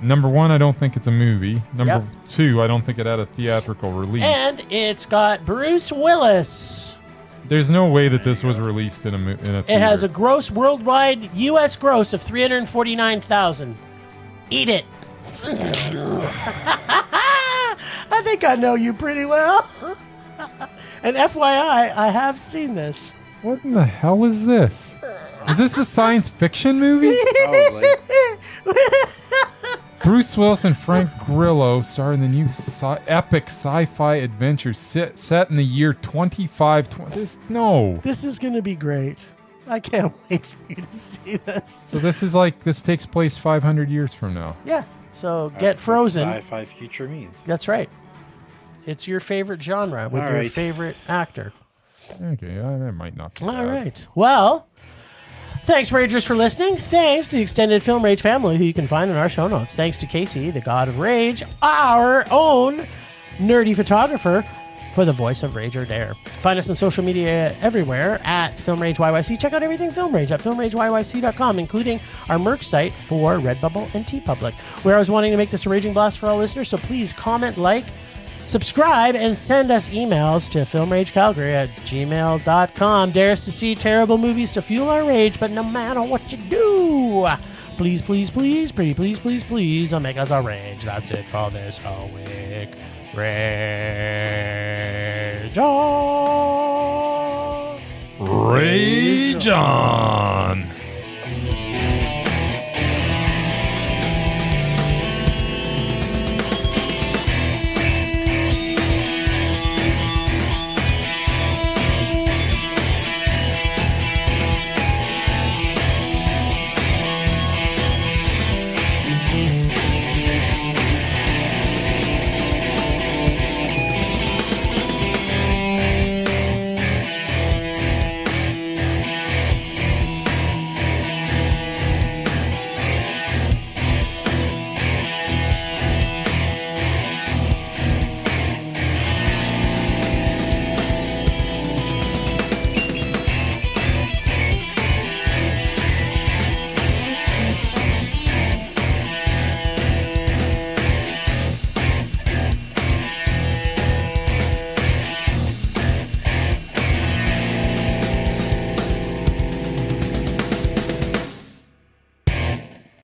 Number one, I don't think it's a movie. Number Yep. two, I don't think it had a theatrical release. And it's got Bruce Willis. There's no way that this was released in a theater. It has a gross worldwide U.S. gross of $349,000. Eat it. I think I know you pretty well. And FYI, I have seen this. What in the hell is this? Is this a science fiction movie? Probably. Bruce Willis and Frank Grillo star in the new epic sci-fi adventure set in the year 2520. No. This is going to be great. I can't wait for you to see this. So this takes place 500 years from now. Yeah. So get That's what Frozen. Sci-fi future means. That's right. It's your favorite genre with All your right. favorite actor. Okay, that might not be All bad. right. Well, thanks, Ragers, for listening. Thanks to the extended Film Rage family, who you can find in our show notes. Thanks to Casey, the god of rage, our own nerdy photographer, for the voice of Rage or Dare. Find us on social media everywhere at Film Rage YYC. Check out everything Film Rage at filmrageyyc.com, including our merch site for Redbubble and TeePublic. We're always wanting to make this a raging blast for all listeners, so please comment, like, subscribe, and send us emails to filmragecalgary@gmail.com. Dare us to see terrible movies to fuel our rage, but no matter what you do, please, please, please, pretty please, please, please, make us a rage. That's it for this whole week. Rage on. Rage on.